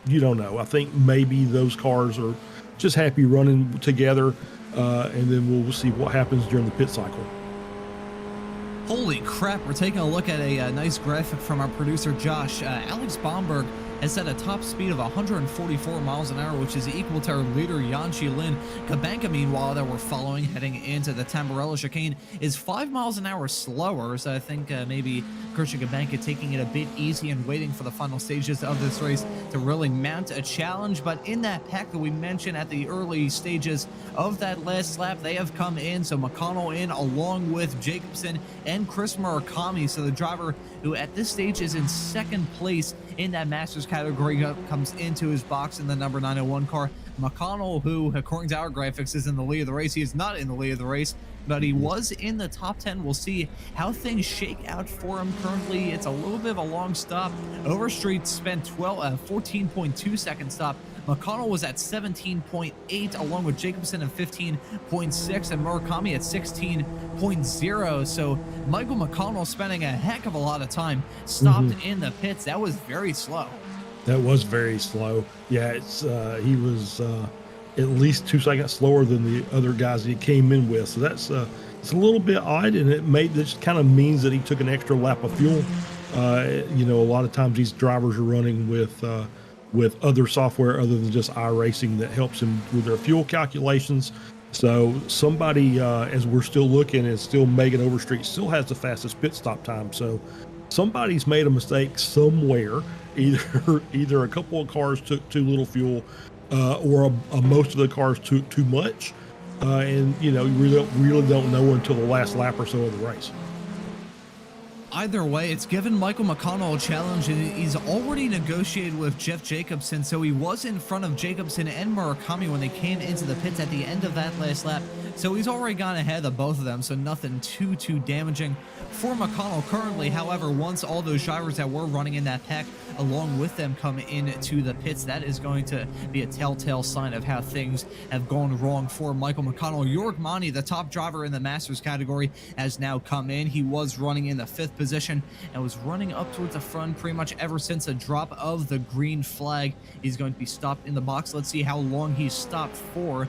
you don't know. I think maybe those cars are just happy running together, and then we'll see what happens during the pit cycle. Holy crap, we're taking a look at a nice graphic from our producer Josh. Alex Bomberg has set a top speed of 144 miles an hour, which is equal to our leader Yanchi Lin. Kabanka, meanwhile, that we're following heading into the Tamburello chicane, is 5 miles an hour slower. So I think maybe Christian Kabanka taking it a bit easy and waiting for the final stages of this race to really mount a challenge. But in that pack that we mentioned at the early stages of that last lap, they have come in. So McConnell in along with Jacobson and Chris Murakami. So the driver who at this stage is in second place in that Masters category comes into his box in the number 901 car. McConnell, who according to our graphics is in the lead of the race, he is not in the lead of the race, but he was in the top 10. We'll see how things shake out for him. Currently, it's a little bit of a long stop. Overstreet spent 14.2 second stop. McConnell was at 17.8, along with Jacobson at 15.6 and Murakami at 16.0. So Michael McConnell spending a heck of a lot of time stopped in the pits. That was very slow. That was very slow. Yeah, he was at least 2 seconds slower than the other guys he came in with. So that's it's a little bit odd, and this kind of means that he took an extra lap of fuel. A lot of times these drivers are running with other software other than just iRacing that helps them with their fuel calculations. So somebody, as we're still looking, is still Megan Overstreet still has the fastest pit stop time. So somebody's made a mistake somewhere. Either a couple of cars took too little fuel, or most of the cars took too much. And you really don't know until the last lap or so of the race. Either way, it's given Michael McConnell a challenge, and he's already negotiated with Jeff Jacobson, so he was in front of Jacobson and Murakami when they came into the pits at the end of that last lap. So he's already gone ahead of both of them, so nothing too damaging for McConnell currently. However, once all those drivers that were running in that pack along with them come into the pits, that is going to be a telltale sign of how things have gone wrong for Michael McConnell. York Mani, the top driver in the Masters category, has now come in. He was running in the 5th position and was running up towards the front pretty much ever since the drop of the green flag. He's going to be stopped in the box. Let's see how long he's stopped for.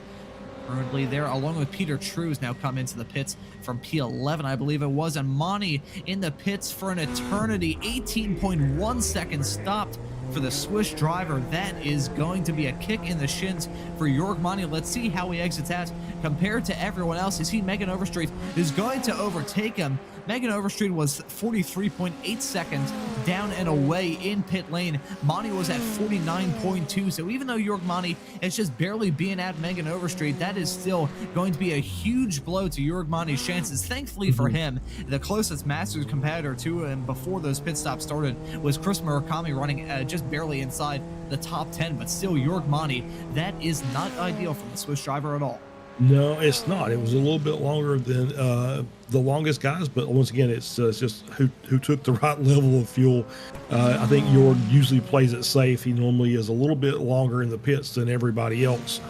Currently there, along with Peter True's now come into the pits from P11, I believe it was, and Mani in the pits for an eternity. 18.1 seconds stopped for the Swiss driver. That is going to be a kick in the shins for York Mani. Let's see how he exits out compared to everyone else. You see Megan Overstreet is going to overtake him. Megan Overstreet was 43.8 seconds down and away in pit lane. Monty was at 49.2, so even though York Monty is just barely being at Megan Overstreet, that is still going to be a huge blow to York Monty's chances. Thankfully for him, the closest Masters competitor to him before those pit stops started was Chris Murakami, running just barely inside the top 10, but still York Monty, that is not ideal for the Swiss driver at all. No, it's not. It was a little bit longer than the longest guys, but once again, it's just who took the right level of fuel. I think Jorg usually plays it safe. He normally is a little bit longer in the pits than everybody else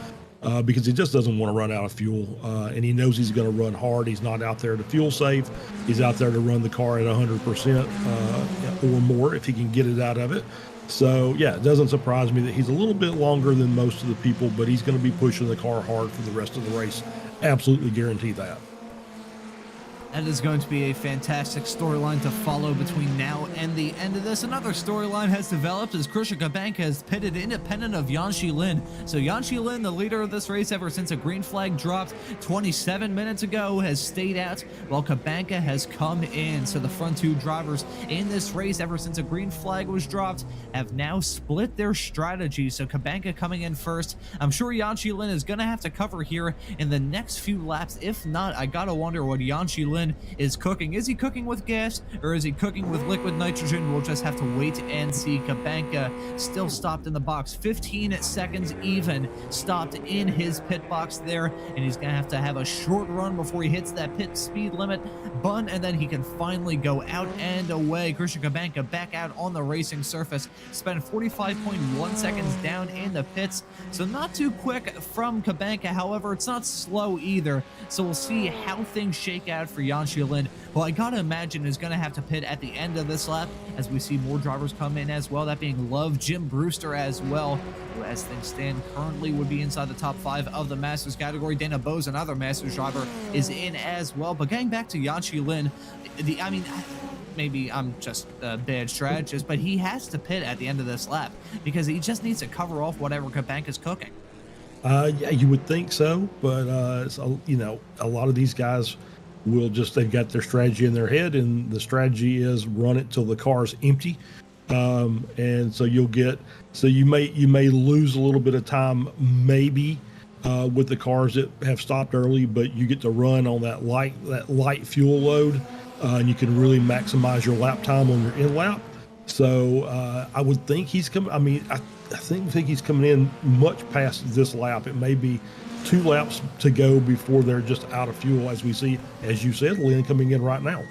because he just doesn't want to run out of fuel, and he knows he's going to run hard. He's not out there to fuel save. He's out there to run the car at 100% or more if he can get it out of it. So, yeah, it doesn't surprise me that he's a little bit longer than most of the people, but he's going to be pushing the car hard for the rest of the race. Absolutely guarantee that. That is going to be a fantastic storyline to follow between now and the end of this. Another storyline has developed as Christian Kabanka has pitted independent of Yanxi Lin. So Yanxi Lin, the leader of this race ever since a green flag dropped 27 minutes ago, has stayed out while Kabanka has come in. So the front two drivers in this race ever since a green flag was dropped have now split their strategy. So Kabanka coming in first. I'm sure Yanxi Lin is going to have to cover here in the next few laps. If not, I gotta wonder what Yanxi Lin is cooking. Is he cooking with gas or is he cooking with liquid nitrogen? We'll just have to wait and see. Kabanka still stopped in the box, 15 seconds even stopped in his pit box there, and he's gonna have to have a short run before he hits that pit speed limit button, and then he can finally go out and away. Christian Kabanka back out on the racing surface, spent 45.1 seconds down in the pits, so not too quick from Kabanka. However, it's not slow either, so we'll see how things shake out for Yanxi Lin, who I gotta imagine is gonna have to pit at the end of this lap as we see more drivers come in as well, that being Love, Jim Brewster as well, who as things stand currently would be inside the top 5 of the Masters category. Dana Bose, another Masters driver, is in as well. But getting back to Yanxi Lin, maybe I'm just a bad strategist, but he has to pit at the end of this lap because he just needs to cover off whatever Kabanka's cooking. Yeah, you would think so, but so, you know, a lot of these guys will just, they've got their strategy in their head, and the strategy is run it till the car's empty. And so you may lose a little bit of time maybe with the cars that have stopped early, but you get to run on that light fuel load, and you can really maximize your lap time on your in lap. So I would think he's coming. I mean, I think he's coming in much past this lap. It may be 2 laps to go before they're just out of fuel, as we see, as you said, Lynn coming in right now.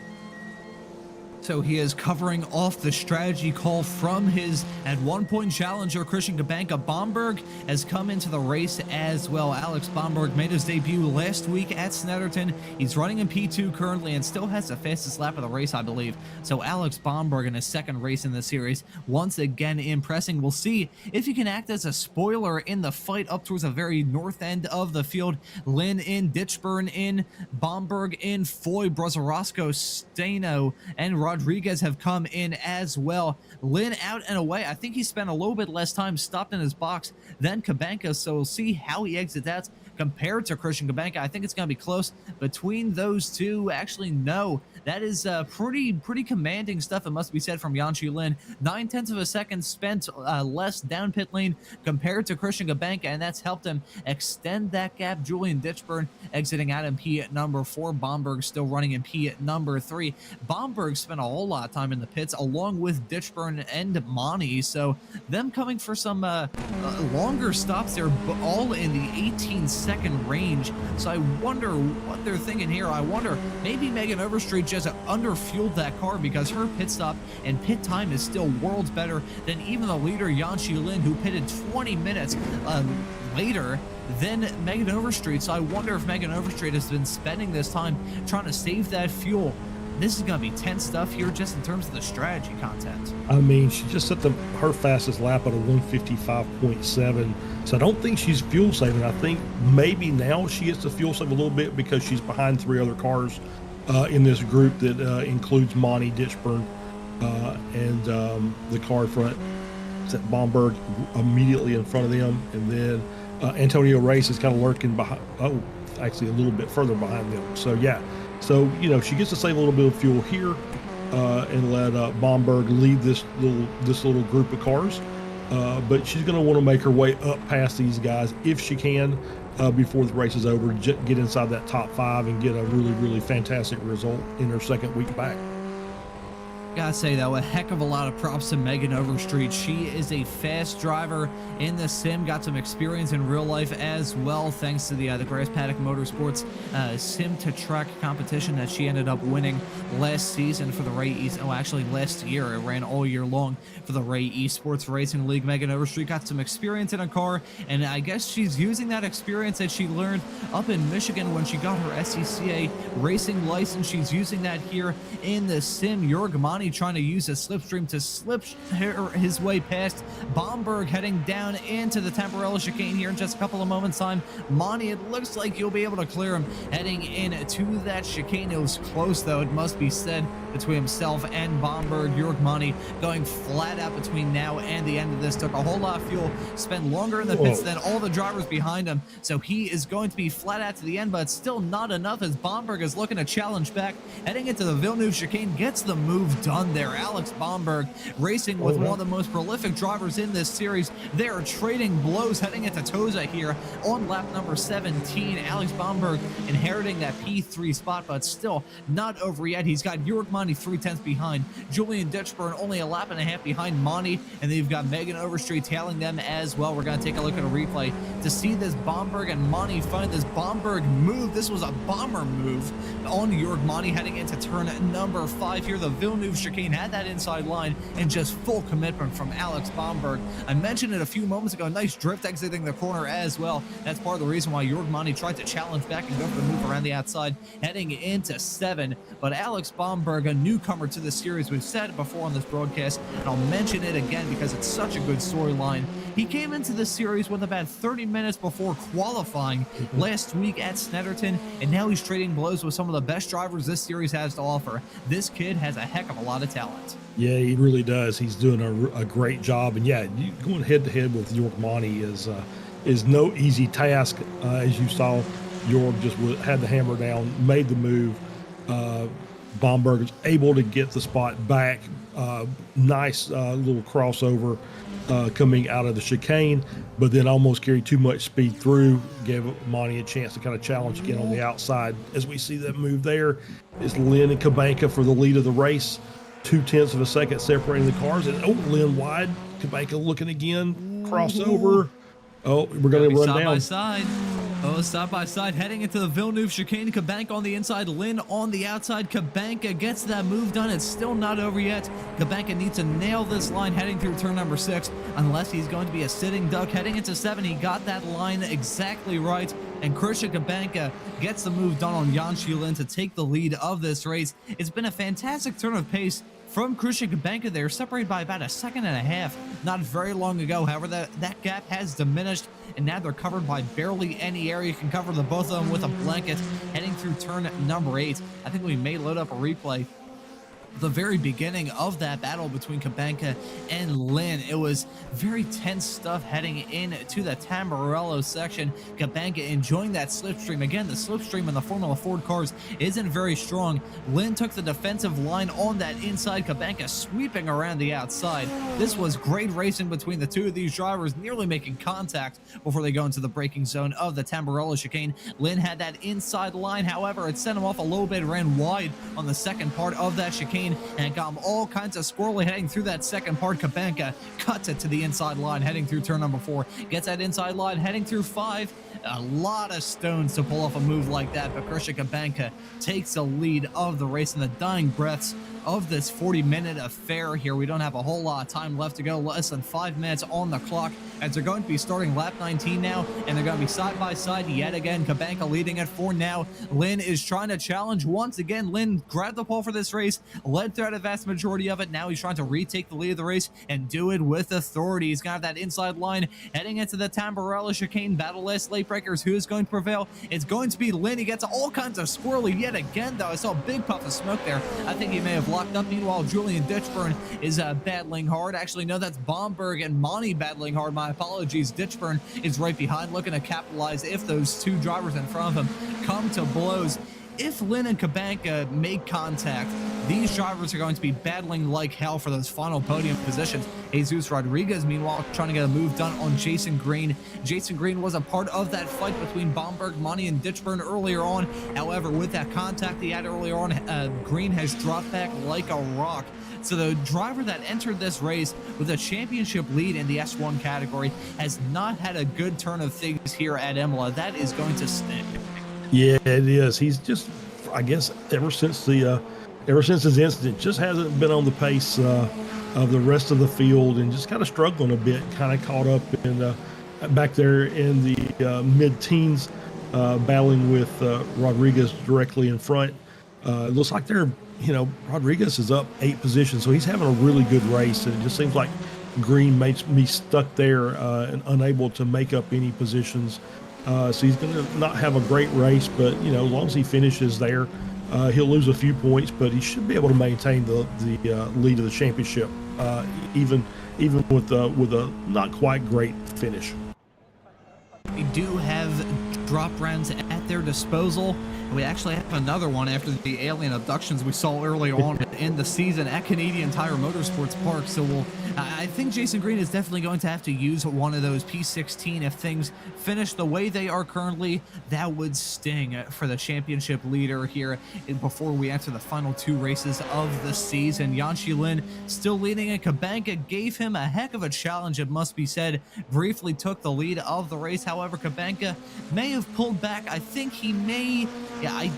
So he is covering off the strategy call from his at one point challenger Christian Kabanka. Bomberg has come into the race as well. Alex Bomberg made his debut last week at Snetterton. He's running in P2 currently and still has the fastest lap of the race, I believe. So Alex Bomberg in his second race in the series, once again impressing. We'll see if he can act as a spoiler in the fight up towards the very north end of the field. Lynn in, Ditchburn in, Bomberg in, Foy, Brozarosco, Stano, and Rodriguez have come in as well. Lynn out and away. I think he spent a little bit less time stopped in his box than Kabanka, so we'll see how he exits out compared to Christian Kabanka. I think it's going to be close between those two. Actually, no. That is pretty commanding stuff, it must be said, from Yanxi Lin. 9/10 of a second spent less down pit lane compared to Christian Kabanka, and that's helped him extend that gap. Julian Ditchburn exiting out in P at number 4. Bomberg still running in P at number 3. Bomberg spent a whole lot of time in the pits along with Ditchburn and Monty, so them coming for some longer stops there, all in the 18-second range. So I wonder what they're thinking here. I wonder maybe Megan Overstreet just underfueled that car, because her pit stop and pit time is still worlds better than even the leader Yanxi Lin, who pitted 20 minutes later than Megan Overstreet. So I wonder if Megan Overstreet has been spending this time trying to save that fuel. This is going to be tense stuff here just in terms of the strategy content. I mean, she just set her fastest lap at a 155.7, so I don't think she's fuel saving. I think maybe now she gets to fuel save a little bit because she's behind 3 other cars in this group that includes Monty, Ditchburn, and the car in front. Set Bomberg immediately in front of them, and then Antonio Race is kind of lurking behind. Oh, actually a little bit further behind them. So yeah. So, you know, she gets to save a little bit of fuel here, and let Bomberg lead this little group of cars. But she's going to want to make her way up past these guys if she can before the race is over, get inside that top 5 and get a really fantastic result in her second week back. Gotta say though, a heck of a lot of props to Megan Overstreet. She is a fast driver in the sim, got some experience in real life as well, thanks to the Grass Paddock Motorsports sim to track competition that she ended up winning last season for the Ray East. Oh, actually last year. It ran all year long for the Ray Esports Racing League. Megan Overstreet got some experience in a car, and I guess she's using that experience that she learned up in Michigan when she got her SCCA racing license. She's using that here in the sim. Jörg Mani trying to use a slipstream to slip his way past Bomberg, heading down into the Tamburello chicane here in just a couple of moments time. Mani, it looks like you'll be able to clear him heading into that chicane. It was close though, it must be said, between himself and Bomberg. Jörg Mani going flat out between now and the end of this. Took a whole lot of fuel, spent longer in the pits than all the drivers behind him, so he is going to be flat out to the end, but it's still not enough as Bomberg is looking to challenge back, heading into the Villeneuve chicane. Gets the move done there. Alex Bomberg racing with one of the most prolific drivers in this series. They're trading blows heading into Toza here on lap number 17. Alex Bomberg inheriting that P3 spot, but still not over yet. He's got Jörg Mani 3/10 behind, Julian Ditchburn only a lap and a half behind Mani, and then you've got Megan Overstreet tailing them as well. We're going to take a look at a replay to see this Bomberg and Mani find this Bomberg move. This was a bomber move on Jörg Mani heading into turn number 5 here. The Villeneuve chicane had that inside line, and just full commitment from Alex Bomberg. I mentioned it a few moments ago, nice drift exiting the corner as well. That's part of the reason why Jörg Mani tried to challenge back and go for the move around the outside heading into 7. But Alex Bomberg, a newcomer to the series, we've said it before on this broadcast, and I'll mention it again because it's such a good storyline. He came into the series with about 30 minutes before qualifying last week at Snetterton, and now he's trading blows with some of the best drivers this series has to offer. This kid has a heck of a lot of talent. Yeah, he really does. He's doing a great job, and yeah, going head to head with Jörg Mani is no easy task. As you saw, Jörg just had the hammer down, made the move. Bomberg is able to get the spot back. Nice little crossover coming out of the chicane, but then almost carried too much speed through, gave Mani a chance to kind of challenge again on the outside. As we see that move there, is Lynn and Kabanka for the lead of the race. 0.2 of a second separating the cars, and Lynn wide, Kabanka looking again, crossover. Oh, we're going to run side down. By side. Oh, side by side, heading into the Villeneuve chicane. Kabanka on the inside, Lynn on the outside. Kabanka gets that move done. It's still not over yet. Kabanka needs to nail this line heading through turn number 6, unless he's going to be a sitting duck. Heading into 7, he got that line exactly right, and Christian Kabanka gets the move done on Jan Lynn to take the lead of this race. It's been a fantastic turn of pace from Christian Kabanka there, separated by about 1.5 seconds not very long ago. However, that gap has diminished, and now they're covered by barely any area. You can cover the both of them with a blanket heading through turn number 8. I think we may load up a replay. The very beginning of that battle between Kabanka and Lynn, it was very tense stuff heading into the Tamburello section. Kabanka enjoying that slipstream. Again, the slipstream in the Formula Ford cars isn't very strong. Lynn took the defensive line on that inside. Kabanka sweeping around the outside. This was great racing between the two of these drivers, nearly making contact before they go into the braking zone of the Tamburello chicane. Lynn had that inside line, however, it sent him off a little bit, ran wide on the second part of that chicane, and got him all kinds of squirrely heading through that second part. Kabanka cuts it to the inside line heading through turn number 4, gets that inside line heading through 5. A lot of stones to pull off a move like that, but Christian Kabanka takes the lead of the race in the dying breaths of this 40-minute affair here. We don't have a whole lot of time left to go, less than 5 minutes on the clock, as they're going to be starting lap 19 now, and they're going to be side by side yet again. Kabanka leading it for now. Lynn is trying to challenge once again. Lynn grabbed the pole for this race, led throughout a vast majority of it. Now he's trying to retake the lead of the race and do it with authority. He's going to have that inside line heading into the Tamburello chicane. Battle list late breakers. Who is going to prevail? It's going to be Lynn. He gets all kinds of squirrely yet again, though. I saw a big puff of smoke there. I think he may have locked up. Meanwhile, Julian Ditchburn is battling hard. Actually, no, that's Bomberg and Mani battling hard. My apologies. Ditchburn is right behind, looking to capitalize if those two drivers in front of him come to blows. If Lynn and Kabanka make contact, These drivers are going to be battling like hell for those final podium positions. Jesus Rodriguez, meanwhile, trying to get a move done on Jason Green. Jason Green was a part of that fight between Bomberg, Monty, and Ditchburn earlier on. However, with that contact he had earlier on, Green has dropped back like a rock. So the driver that entered this race with a championship lead in the S1 category has not had a good turn of things here at Imola. That is going to stink. Yeah, it is. He's just, I guess, ever since his incident, just hasn't been on the pace of the rest of the field, and just kind of struggling a bit, kind of caught up in back there in the mid-teens, battling with Rodriguez directly in front. It looks like Rodriguez is up 8 positions, so he's having a really good race, and it just seems like Green makes me stuck there and unable to make up any positions. So he's going to not have a great race, but as long as he finishes there, he'll lose a few points, but he should be able to maintain the lead of the championship, even with a not quite great finish. We do have drop rounds at their disposal. We actually have another one after the alien abductions we saw early on in the season at Canadian Tire Motorsports Park. So I think Jason Green is definitely going to have to use one of those P16 if things finish the way they are currently. That would sting for the championship leader here before we enter the final 2 races of the season. Yanchi Lin still leading, and Kabanka gave him a heck of a challenge, it must be said. Briefly took the lead of the race. However, Kabanka may have pulled back. I think he may. Yeah,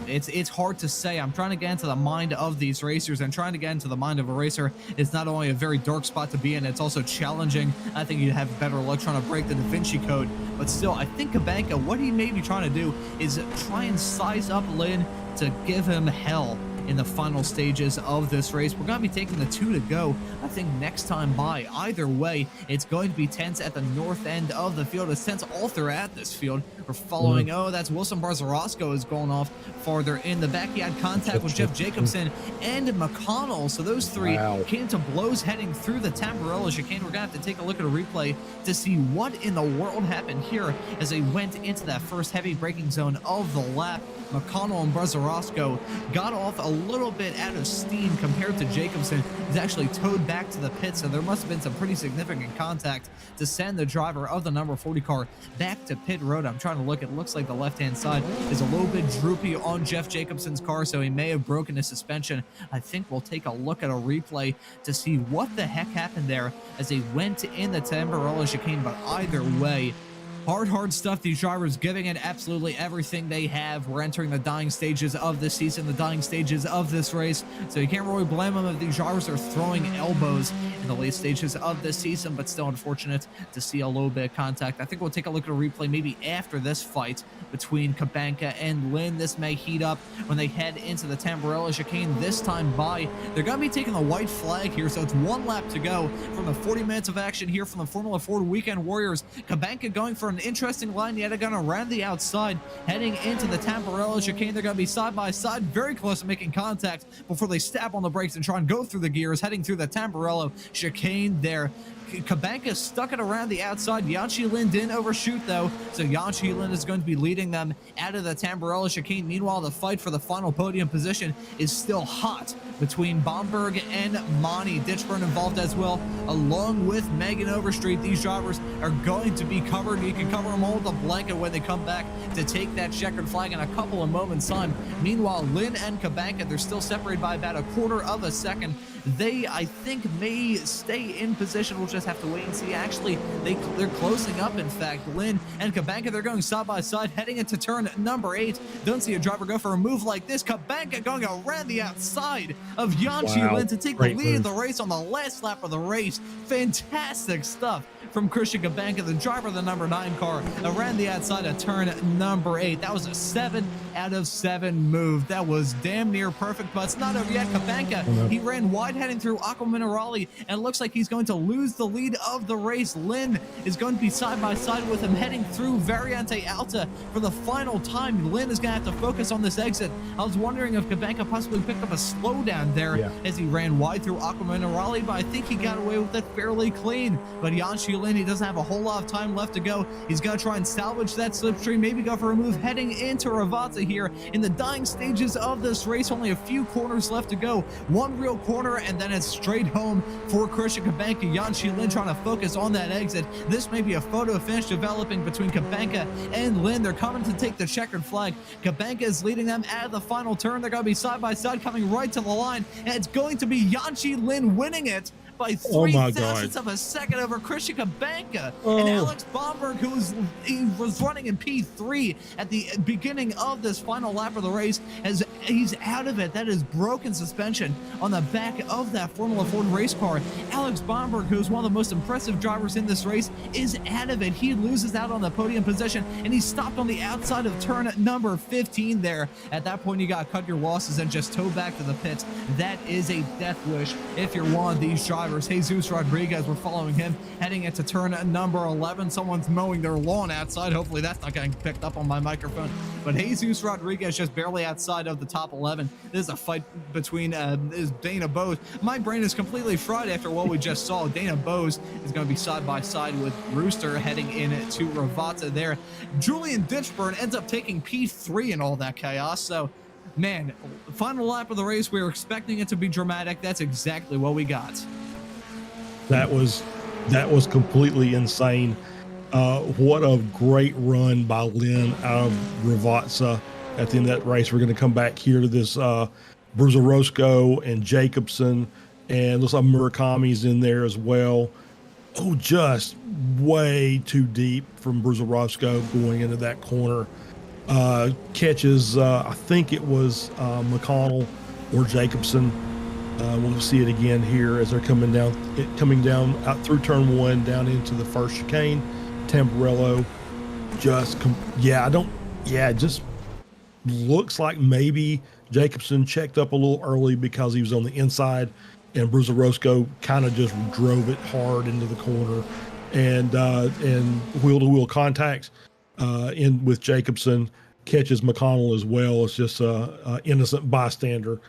it's hard to say. I'm trying to get into the mind of these racers, and trying to get into the mind of a racer is not only a very dark spot to be in, it's also challenging. I think you'd have better luck trying to break the Da Vinci Code, but still, I think Kabanka, what he may be trying to do is try and size up Lin to give him hell in the final stages of this race. We're going to be taking the 2 to go, I think, next time by. Either way, it's going to be tense at the north end of the field. It's tense all throughout this field. We're following, that's Wilson Barzarosco is going off farther in the back. He had contact with Jeff Jacobson and McConnell, so those 3 came to blows heading through the Tamburello chicane. We're going to have to take a look at a replay to see what in the world happened here as they went into that first heavy braking zone of the lap. McConnell and Barzarosco got off a little bit out of steam compared to Jacobson, who's actually towed back to the pit, so there must have been some pretty significant contact to send the driver of the number 40 car back to pit road. I'm trying to look. It looks like the left-hand side is a little bit droopy on Jeff Jacobson's car, so he may have broken his suspension. I think we'll take a look at a replay to see what the heck happened there as they went in the Tamburello chicane, but either way, hard stuff. These drivers giving it absolutely everything they have. We're entering the dying stages of this season, the dying stages of this race, so you can't really blame them if these drivers are throwing elbows in the late stages of this season, but still unfortunate to see a little bit of contact. I think we'll take a look at a replay maybe after this fight between Kabanka and Lin. This may heat up when they head into the Tamburello chicane this time by. They're going to be taking the white flag here, so it's 1 lap to go from the 40 minutes of action here from the Formula Ford Weekend Warriors. Kabanka going for an interesting line yet again around the outside, heading into the Tamburello chicane. They're going to be side by side, very close to making contact before they stab on the brakes and try and go through the gears, heading through the Tamburello chicane there. Kabanka stuck it around the outside. Yanchi Lin didn't overshoot though, so Yanchi Lin is going to be leading them out of the Tamburello chicane. Meanwhile, the fight for the final podium position is still hot between Bomberg and Monty. Ditchburn involved as well, along with Megan Overstreet. These drivers are going to be covered. You can cover them all with a blanket when they come back to take that checkered flag in a couple of moments' time. Meanwhile, Lin and Kabanka, they're still separated by about a quarter of a second. They, I think, may stay in position. We'll just have to wait and see. Actually, they're closing up, in fact. Lin and Kabanka, they're going side by side, heading into turn number 8. Don't see a driver go for a move like this. Kabanka going around the outside of Yanchi Lin to take the lead of the race on the last lap of the race. Fantastic stuff from Christian Kabanka, the driver of the number 9 car, around the outside of turn number 8. That was a 7 out of 7 move. That was damn near perfect, but it's not over yet. Kabanka, he ran wide heading through Aqua Minerale, and it looks like he's going to lose the lead of the race. Lin is going to be side by side with him, heading through Variante Alta for the final time. Lin is going to have to focus on this exit. I was wondering if Kabanka possibly picked up a slowdown there as he ran wide through Aqua Minerale, but I think he got away with it fairly clean. But Yanchi Lin. He doesn't have a whole lot of time left to go. He's going to try and salvage that slipstream, maybe go for a move heading into Ravazza here in the dying stages of this race. Only a few corners left to go. One real corner, and then it's straight home for Christian Kabanka. Yanchi Lin trying to focus on that exit. This may be a photo finish developing between Kabanka and Lin. They're coming to take the checkered flag. Kabanka is leading them out of the final turn. They're going to be side by side coming right to the line, and it's going to be Yanchi Lin winning it by 0.03 of a second over Christian Kabanka. And Alex Bomberg, he was running in P3 at the beginning of this final lap of the race, he's out of it. That is broken suspension on the back of that Formula Ford race car. Alex Bomberg, who's one of the most impressive drivers in this race, is out of it. He loses out on the podium position, and he stopped on the outside of turn number 15 there. At that point, you got to cut your losses and just tow back to the pits. That is a death wish if you're one of these drivers. Jesus Rodriguez, we're following him heading into turn number 11. Someone's mowing their lawn outside. Hopefully that's not getting picked up on my microphone. But Jesus Rodriguez just barely outside of the top 11. This is a fight between Dana Bose. My brain is completely fried after what we just saw. Dana Bose is going to be side by side with Rooster heading into Ravazza there. Julian Ditchburn ends up taking P3 in all that chaos. So, man, final lap of the race, we were expecting it to be dramatic. That's exactly what we got. That was completely insane. What a great run by Lin out of Ravazza at the end of that race. We're going to come back here to this Bruzarosco and Jacobson, and looks like Murakami's in there as well. Oh, just way too deep from Bruzarosco going into that corner. Catches, I think it was McConnell or Jacobson. We'll see it again here as they're coming down out through turn 1 down into the first chicane. Tamburello just just looks like maybe Jacobson checked up a little early because he was on the inside, and Bruzarosco kind of just drove it hard into the corner, and wheel-to-wheel contact in with Jacobson, catches McConnell as well. It's just a innocent bystander.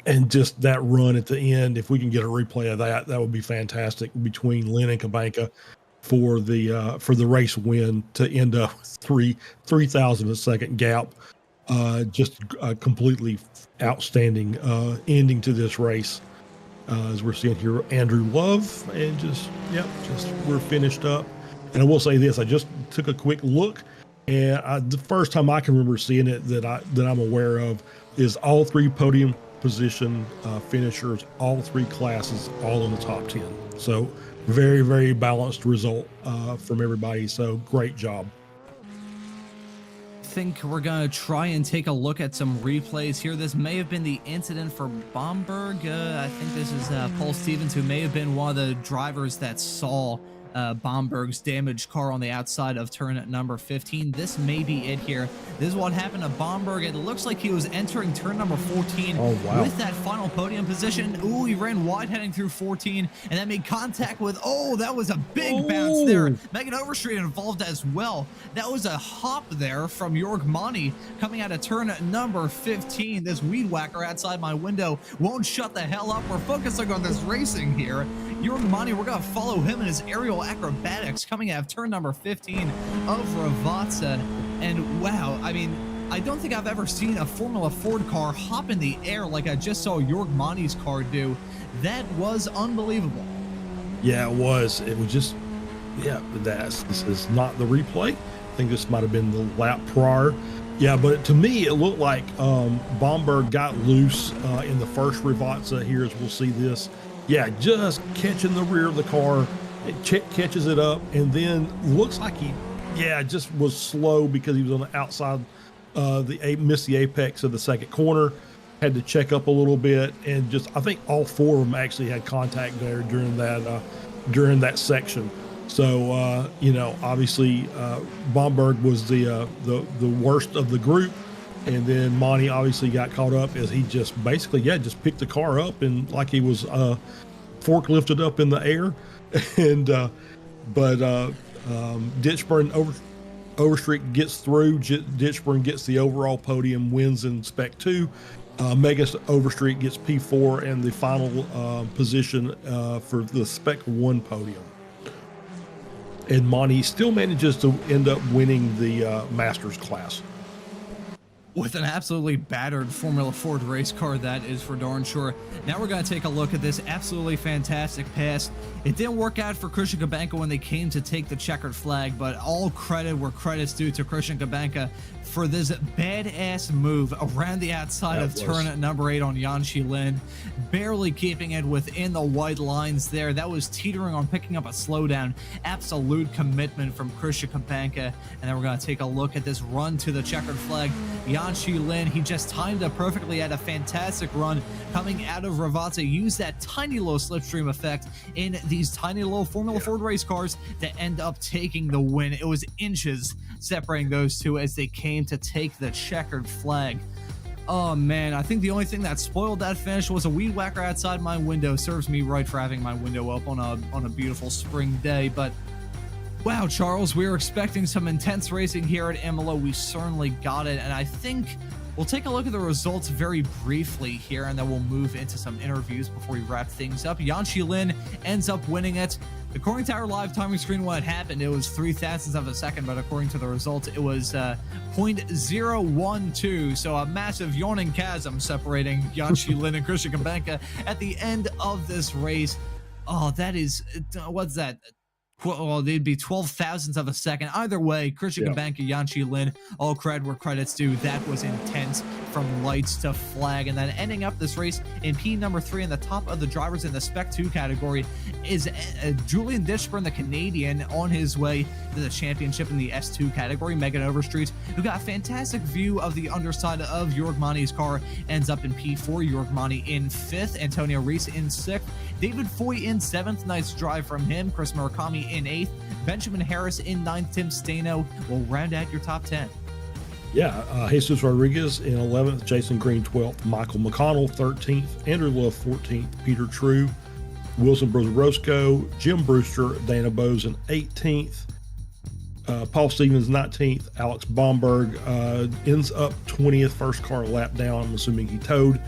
And just that run at the end, if we can get a replay of that, that would be fantastic between Lin and Kabanka for the race win to end up 3,000 of a second gap. Just a completely outstanding ending to this race. As we're seeing here, Andrew Love, and just we're finished up. And I will say this: I just took a quick look, and the first time I can remember seeing it that I'm aware of is all 3 podium position finishers, all 3 classes, all in the top 10. So very, very balanced result from everybody. So great job. I think we're going to try and take a look at some replays here. This may have been the incident for Bomberg. I think this is Paul Stevens, who may have been one of the drivers that saw Bomberg's damaged car on the outside of turn number 15. This may be it here. This is what happened to Bomberg. It looks like he was entering turn number 14 with that final podium position. Ooh, he ran wide heading through 14 and then made contact with, that was a big bounce there. Megan Overstreet involved as well. That was a hop there from Jorg Mani coming out of turn number 15. This weed whacker outside my window won't shut the hell up. We're focusing on this racing here. Jorg Mani, we're going to follow him in his aerial acrobatics coming out of turn number 15 of Ravazza. And wow, I mean, I don't think I've ever seen a Formula Ford car hop in the air like I just saw Jorg Mani's car do. That was unbelievable. Yeah, it was. It was just, this is not the replay. I think this might have been the lap prior. Yeah, but to me, it looked like Bomberg got loose in the first Ravazza here, as we'll see this. Yeah, just catching the rear of the car. It catches it up, and then looks like he just was slow because he was on the outside, missed the apex of the second corner, had to check up a little bit, and I think all 4 of them actually had contact there during that section. So obviously Bomberg was the worst of the group, and then Monty obviously got caught up as he just basically picked the car up and like he was forklifted up in the air. And Ditchburn Overstreet gets through. Ditchburn gets the overall podium, wins in Spec 2. Megas Overstreet gets P4 and the final position for the Spec 1 podium. and Monty still manages to end up winning the Masters class. With an absolutely battered Formula Ford race car, that is for darn sure. Now we're going to take a look at this absolutely fantastic pass. It didn't work out for Christian Kabanka when they came to take the checkered flag, but all credit where credit's due to Christian Kabanka for this badass move around the outside of turn number 8 on Yanxi Lin, barely keeping it within the white lines there. That was teetering on picking up a slowdown. Absolute commitment from Christian Kabanka. And then we're going to take a look at this run to the checkered flag. Yanxi Lin, he just timed it perfectly, had a fantastic run coming out of Ravazza, used that tiny little slipstream effect in these tiny little Formula Ford race cars to end up taking the win. It was inches separating those two as they came to take the checkered flag. Oh man, I think the only thing that spoiled that finish was a weed whacker outside my window. Serves me right for having my window up on a beautiful spring day. But wow, Charles, we were expecting some intense racing here at Imola. We certainly got it, and I think we'll take a look at the results very briefly here, and then we'll move into some interviews before we wrap things up. Yanxi Lin ends up winning it. According to our live timing screen, when it happened, it was 0.003 of a second, but according to the results, it was 0.012. So a massive yawning chasm separating Yanxi Lin and Christian Kabanka at the end of this race. Oh, that is, what's that? Well, they'd be 12,000ths of a second. Either way, Christian Kabanka, Yanxi Lin, all credit where credit's due. That was intense from lights to flag. And then ending up this race in P number 3 in the top of the drivers in the Spec 2 category is Julian Dishburn, the Canadian, on his way to the championship in the S2 category. Megan Overstreet, who got a fantastic view of the underside of Jorg Mani's car, ends up in P4. Jorg Mani in 5th. Antonio Reese in 6th. David Foy in 7th. Nice drive from him. Chris Murakami in 8th. Benjamin Harris in 9th. Tim Stano will round out your top 10. Yeah, Jesus Rodriguez in 11th. Jason Green 12th. Michael McConnell 13th. Andrew Love 14th. Peter True. Wilson Brosco. Jim Brewster. Dana Bose in 18th. Paul Stevens 19th. Alex Bomberg ends up 20th. First car lap down. I'm assuming he towed.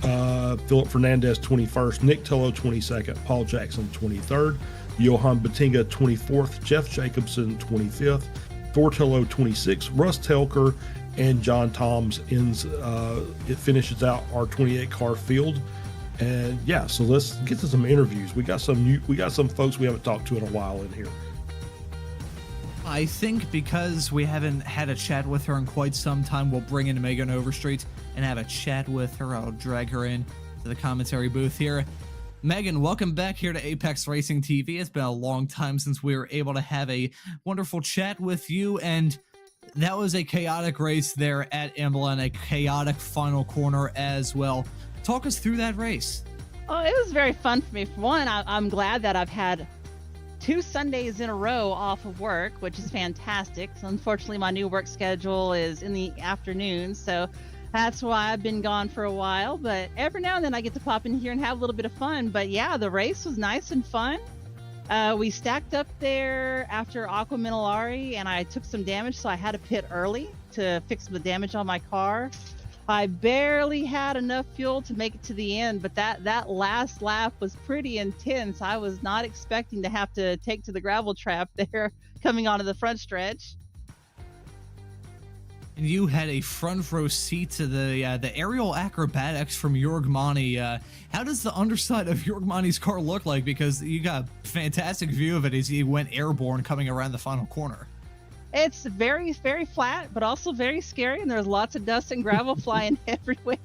Philip Fernandez 21st. Nick Tello 22nd. Paul Jackson 23rd. Johan Batinga 24th, Jeff Jacobson 25th, Thortello 26th, Russ Telker, and John Toms ends. It finishes out our 28 car field, and yeah. So let's get to some interviews. We got some folks we haven't talked to in a while in here. I think because we haven't had a chat with her in quite some time, we'll bring in Megan Overstreet and have a chat with her. I'll drag her in to the commentary booth here. Megan, welcome back here to Apex Racing TV. It's been a long time since we were able to have a wonderful chat with you, and that was a chaotic race there at Imola and a chaotic final corner as well. Talk us through that race. Oh, it was very fun for me. For one, I'm glad that I've had 2 Sundays in a row off of work, which is fantastic. So unfortunately, my new work schedule is in the afternoon, so that's why I've been gone for a while. But every now and then I get to pop in here and have a little bit of fun. But yeah, the race was nice and fun. We stacked up there after Aqua Minolari, and I took some damage, so I had to pit early to fix the damage on my car. I barely had enough fuel to make it to the end, but that last lap was pretty intense. I was not expecting to have to take to the gravel trap there coming onto the front stretch. And you had a front row seat to the aerial acrobatics from Jorg Mani. How does the underside of Jorg Mani's car look like? Because you got a fantastic view of it as he went airborne coming around the final corner. It's very, very flat, but also very scary, and there's lots of dust and gravel flying everywhere.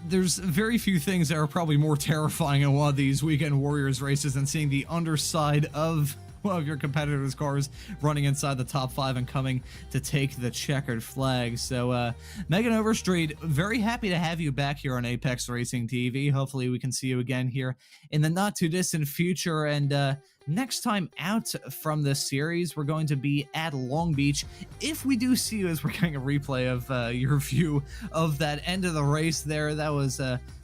There's very few things that are probably more terrifying in one of these Weekend Warriors races than seeing the underside of one of your competitors' cars running inside the top 5 and coming to take the checkered flag. So, Megan Overstreet, very happy to have you back here on Apex Racing TV. Hopefully we can see you again here in the not too distant future. And next time out from this series, we're going to be at Long Beach. If we do see you, as we're getting a replay of your view of that end of the race there, that was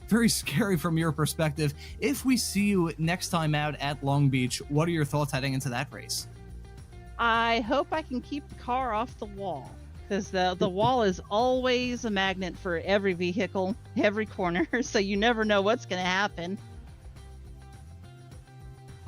very scary from your perspective. If we see you next time out at Long Beach, what are your thoughts heading into that race? I hope I can keep the car off the wall, because the wall is always a magnet for every vehicle, every corner, so you never know what's going to happen.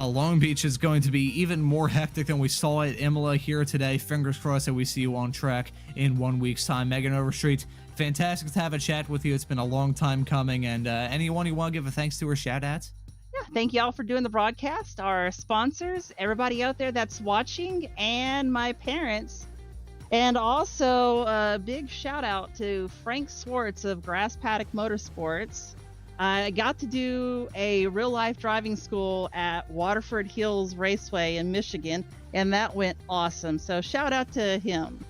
Long Beach is going to be even more hectic than we saw at Imola here today. Fingers crossed that we see you on track in 1 week's time. Megan Overstreet, fantastic to have a chat with you. It's been a long time coming. And anyone you want to give a thanks to or shout out? Yeah, thank you all for doing the broadcast, our sponsors, everybody out there that's watching, and my parents. And also a big shout out to Frank Swartz of Grass Paddock Motorsports. I got to do a real life driving school at Waterford Hills Raceway in Michigan, and that went awesome. So shout out to him.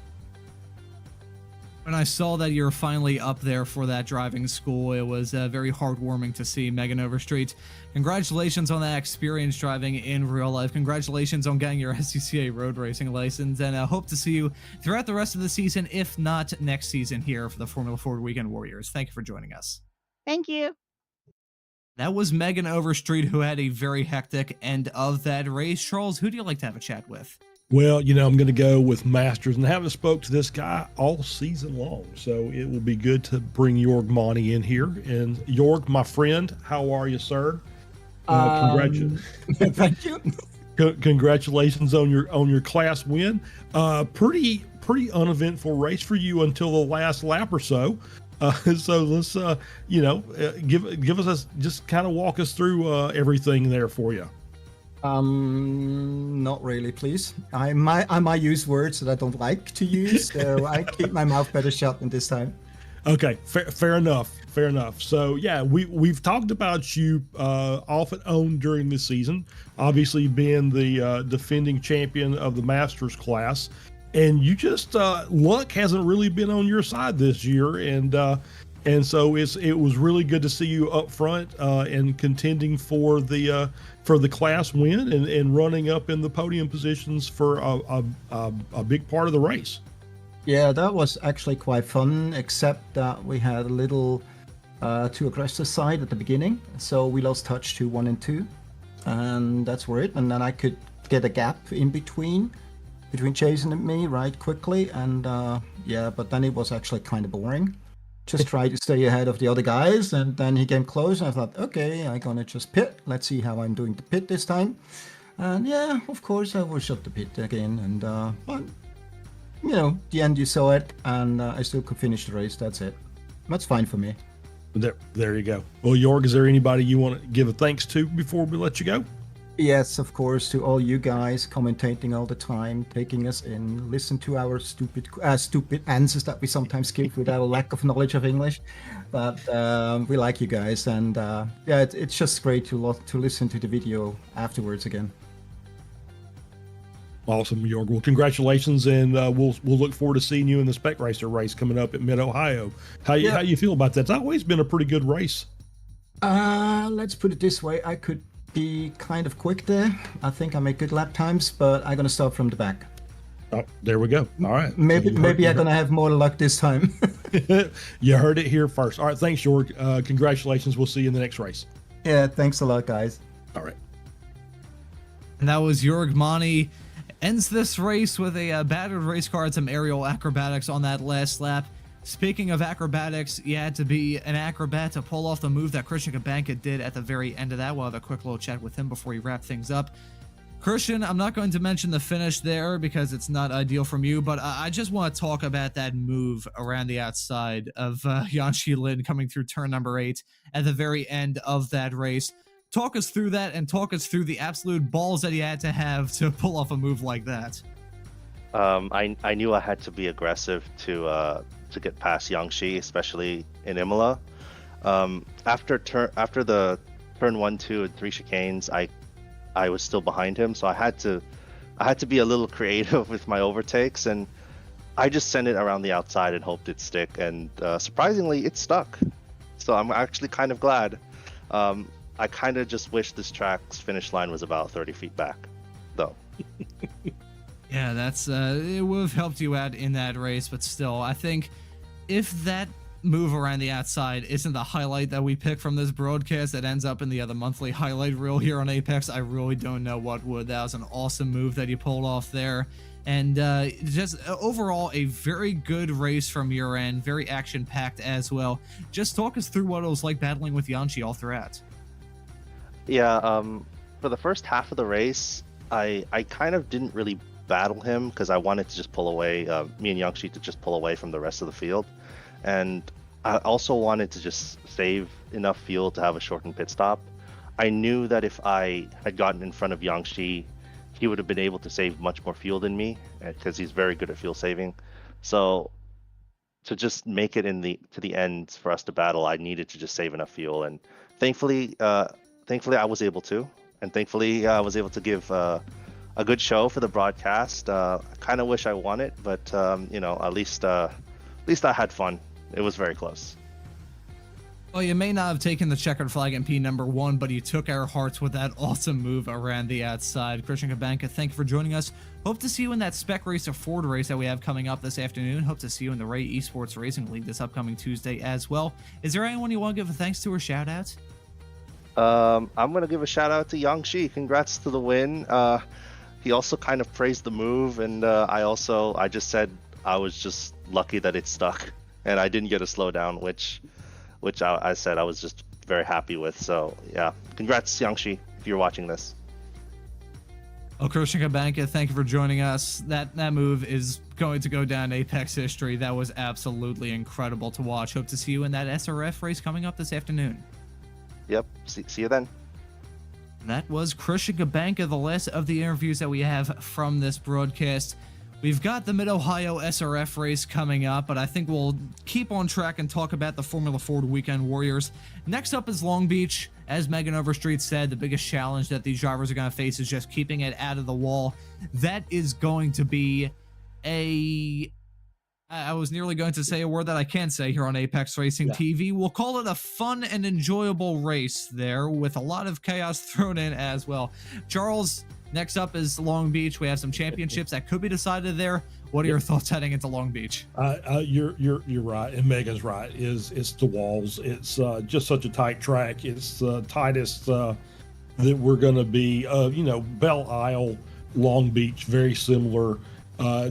When I saw that you were finally up there for that driving school, it was very heartwarming to see. Megan Overstreet, congratulations on that experience driving in real life. Congratulations on getting your SCCA road racing license, and I hope to see you throughout the rest of the season, if not next season here for the Formula Ford Weekend Warriors. Thank you for joining us. Thank you. That was Megan Overstreet, who had a very hectic end of that race. Charles, who do you like to have a chat with? Well, I'm going to go with Masters, and haven't spoke to this guy all season long, so it will be good to bring Jorg Monty in here. And Jorg, my friend, how are you, sir? Thank you. Congratulations on your class win. Pretty uneventful race for you until the last lap or so. So let's give us just kind of walk us through everything there for you. Not really, please. I might use words that I don't like to use, so I keep my mouth better shut than this time. Okay, fair enough. So yeah, we've talked about you off and on during this season, obviously being the defending champion of the Masters class, and you just luck hasn't really been on your side this year, and so it was really good to see you up front and contending for the class win and running up in the podium positions for a big part of the race. Yeah, that was actually quite fun, except that we had a little too aggressive side at the beginning, so we lost touch to 1 and 2, and that's where it. And then I could get a gap in between Jason and me right quickly, and but then it was actually kind of boring. Just try to stay ahead of the other guys, and then he came close, and I thought, okay, I'm gonna just pit. Let's see how I'm doing the pit this time. And yeah, of course, I was up the pit again, and but the end you saw it, and I still could finish the race. That's it. That's fine for me. There you go. Well, Jorg, is there anybody you want to give a thanks to before we let you go? Yes, of course, to all you guys commentating all the time, taking us in, listen to our stupid answers that we sometimes give with our lack of knowledge of English. But we like you guys, and it's just great to listen to the video afterwards again. Awesome, Jorg. Well, congratulations, and we'll look forward to seeing you in the Spec Racer race coming up at Mid-Ohio. How you feel about that? It's always been a pretty good race. Let's put it this way: I could be kind of quick there. I think I make good lap times, but I'm gonna start from the back. Oh, there we go. All right. Maybe I'm gonna have more luck this time. You heard it here first. All right. Thanks, Jorg. Congratulations. We'll see you in the next race. Yeah. Thanks a lot, guys. All right. And that was Jorg Monty. Ends this race with a battered race car and some aerial acrobatics on that last lap. Speaking of acrobatics, you had to be an acrobat to pull off the move that Christian Kabanka did at the very end of that. We'll have a quick little chat with him before we wrap things up. Christian, I'm not going to mention the finish there because it's not ideal from you, but I just want to talk about that move around the outside of Yanxi Lin coming through turn number 8 at the very end of that race. Talk us through that and talk us through the absolute balls that you had to have to pull off a move like that. I knew I had to be aggressive to get past Yanxi, especially in Imola. After the turn 1, 2, and 3 chicanes, I was still behind him, so I had to be a little creative with my overtakes, and I just sent it around the outside and hoped it'd stick, and surprisingly, it stuck. So I'm actually kind of glad. I kind of just wish this track's finish line was about 30 feet back, though. Yeah, that's it would have helped you out in that race, but still, I think if that move around the outside isn't the highlight that we pick from this broadcast that ends up in the other monthly highlight reel here on Apex, I really don't know what would. That was an awesome move that you pulled off there, and just overall a very good race from your end, very action-packed as well. Just talk us through what it was like battling with Yanxi all throughout. Yeah, for the first half of the race, I kind of didn't really battle him because I wanted to just pull away, me and Yangshi to just pull away from the rest of the field. And I also wanted to just save enough fuel to have a shortened pit stop. I knew that if I had gotten in front of Yangshi, he would have been able to save much more fuel than me because he's very good at fuel saving. So to just make it to the end for us to battle, I needed to just save enough fuel. And thankfully I was able to. And thankfully I was able to give a good show for the broadcast. I kind of wish I won it, but at least I had fun. It was very close. Well, you may not have taken the checkered flag in P1, but you took our hearts with that awesome move around the outside. Christian Kabanka, thank you for joining us. Hope to see you in that Spec Racer Ford race that we have coming up this afternoon. Hope to see you in the Ray Esports Racing League this upcoming Tuesday as well. Is there anyone you want to give a thanks to or shout out? I'm going to give a shout out to Yangshi. Congrats to the win. He also kind of praised the move, and I just said I was just lucky that it stuck, and I didn't get a slowdown, which I said I was just very happy with. So yeah, congrats Yangshi if you're watching this. Well, Christian Kabanka, thank you for joining us. That move is going to go down in Apex history. That was absolutely incredible to watch. Hope to see you in that SRF race coming up this afternoon. Yep, see you then. That was Christian Kabanka, the last of the interviews that we have from this broadcast. We've got the Mid-Ohio SRF race coming up, but I think we'll keep on track and talk about the Formula Ford Weekend Warriors. Next up is Long Beach. As Megan Overstreet said, the biggest challenge that these drivers are going to face is just keeping it out of the wall. That is going to be I was nearly going to say a word that I can't say here on Apex Racing TV. We'll call it a fun and enjoyable race there with a lot of chaos thrown in as well. Charles, next up is Long Beach. We have some championships that could be decided there. What are your thoughts heading into Long Beach? You're right, and Megan's right. It's the walls. It's just such a tight track. It's the tightest that we're going to be. Belle Isle, Long Beach, very similar.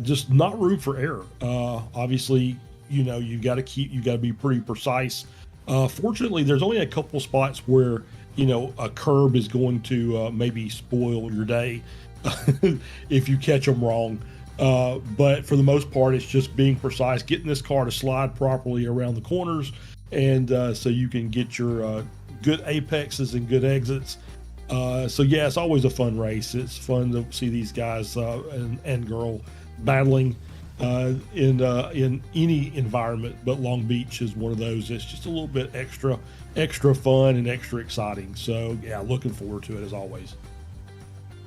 Just not room for error. Obviously, you got to be pretty precise. Fortunately, there's only a couple spots where a curb is going to maybe spoil your day if you catch them wrong. But for the most part, it's just being precise, getting this car to slide properly around the corners, and so you can get your good apexes and good exits. So yeah, it's always a fun race. It's fun to see these guys and girl battling in any environment, but Long Beach is one of those. It's just a little bit extra fun and extra exciting. So yeah, looking forward to it as always.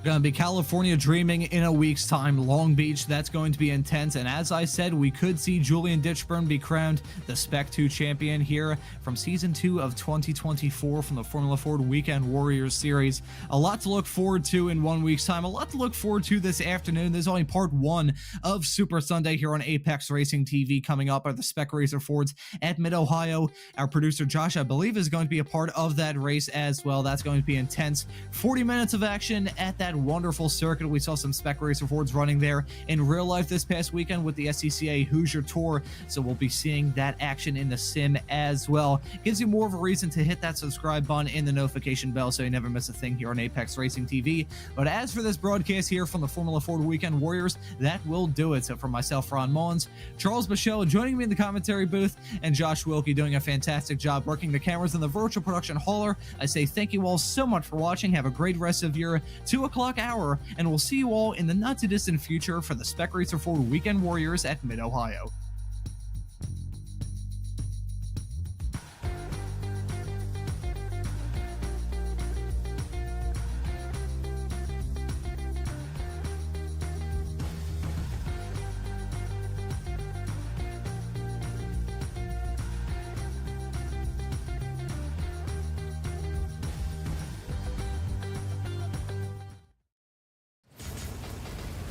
Going to be California Dreaming in a week's time. Long Beach, that's going to be intense. And as I said, we could see Julian Ditchburn be crowned the Spec 2 champion here from Season 2 of 2024 from the Formula Ford Weekend Warriors Series. A lot to look forward to in 1 week's time. A lot to look forward to this afternoon. There's only part 1 of Super Sunday here on Apex Racing TV coming up, are the Spec Racer Fords at Mid-Ohio. Our producer Josh, I believe, is going to be a part of that race as well. That's going to be intense. 40 minutes of action at that wonderful circuit. We saw some Spec Racer Fords running there in real life this past weekend with the SCCA Hoosier Tour, so we'll be seeing that action in the sim as well. Gives you more of a reason to hit that subscribe button and the notification bell so you never miss a thing here on Apex Racing TV. But as for this broadcast here from the Formula Ford Weekend Warriors, that will do it. So for myself, Ron Mullins, Charles Michelle joining me in the commentary booth, and Josh Wilkie doing a fantastic job working the cameras in the virtual production hauler, I say thank you all so much for watching. Have a great rest of your 2 o'clock hour, and we'll see you all in the not too distant future for the Spec Racer Ford Weekend Warriors at Mid-Ohio.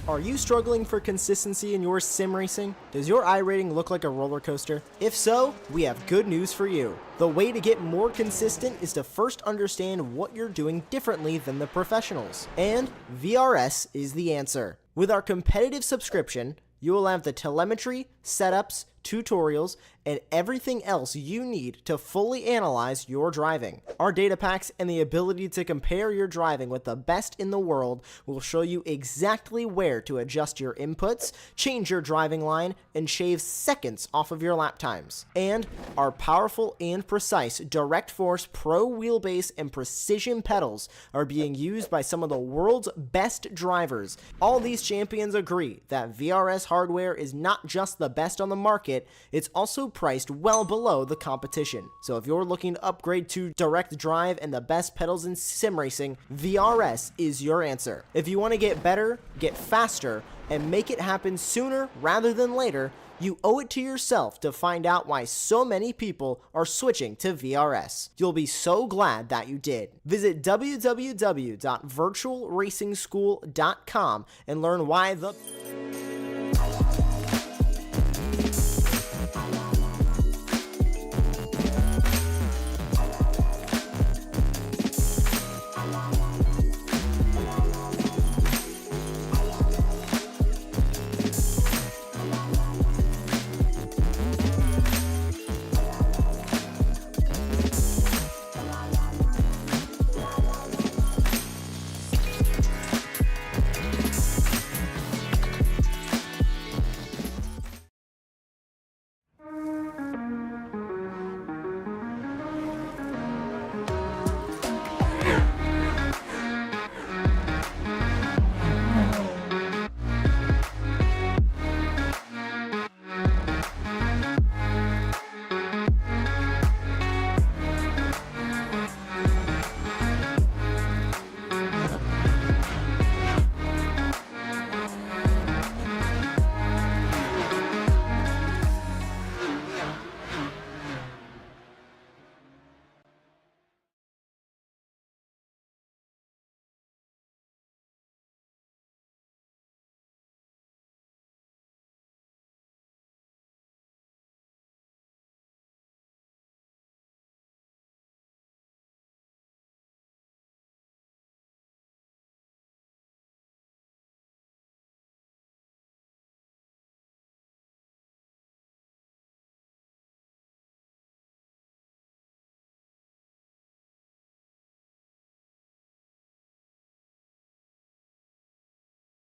Are you struggling for consistency in your sim racing? Does your iRating look like a roller coaster? If so, we have good news for you. The way to get more consistent is to first understand what you're doing differently than the professionals. And VRS is the answer. With our competitive subscription, you will have the telemetry, setups, tutorials, and everything else you need to fully analyze your driving. Our data packs and the ability to compare your driving with the best in the world will show you exactly where to adjust your inputs, change your driving line, and shave seconds off of your lap times. And our powerful and precise Direct Force Pro wheelbase and precision pedals are being used by some of the world's best drivers. All these champions agree that VRS hardware is not just the best on the market, it's also priced well below the competition. So if you're looking to upgrade to direct drive and the best pedals in sim racing, VRS is your answer. If you want to get better, get faster, and make it happen sooner rather than later, you owe it to yourself to find out why so many people are switching to VRS. You'll be so glad that you did. Visit www.virtualracingschool.com and learn why the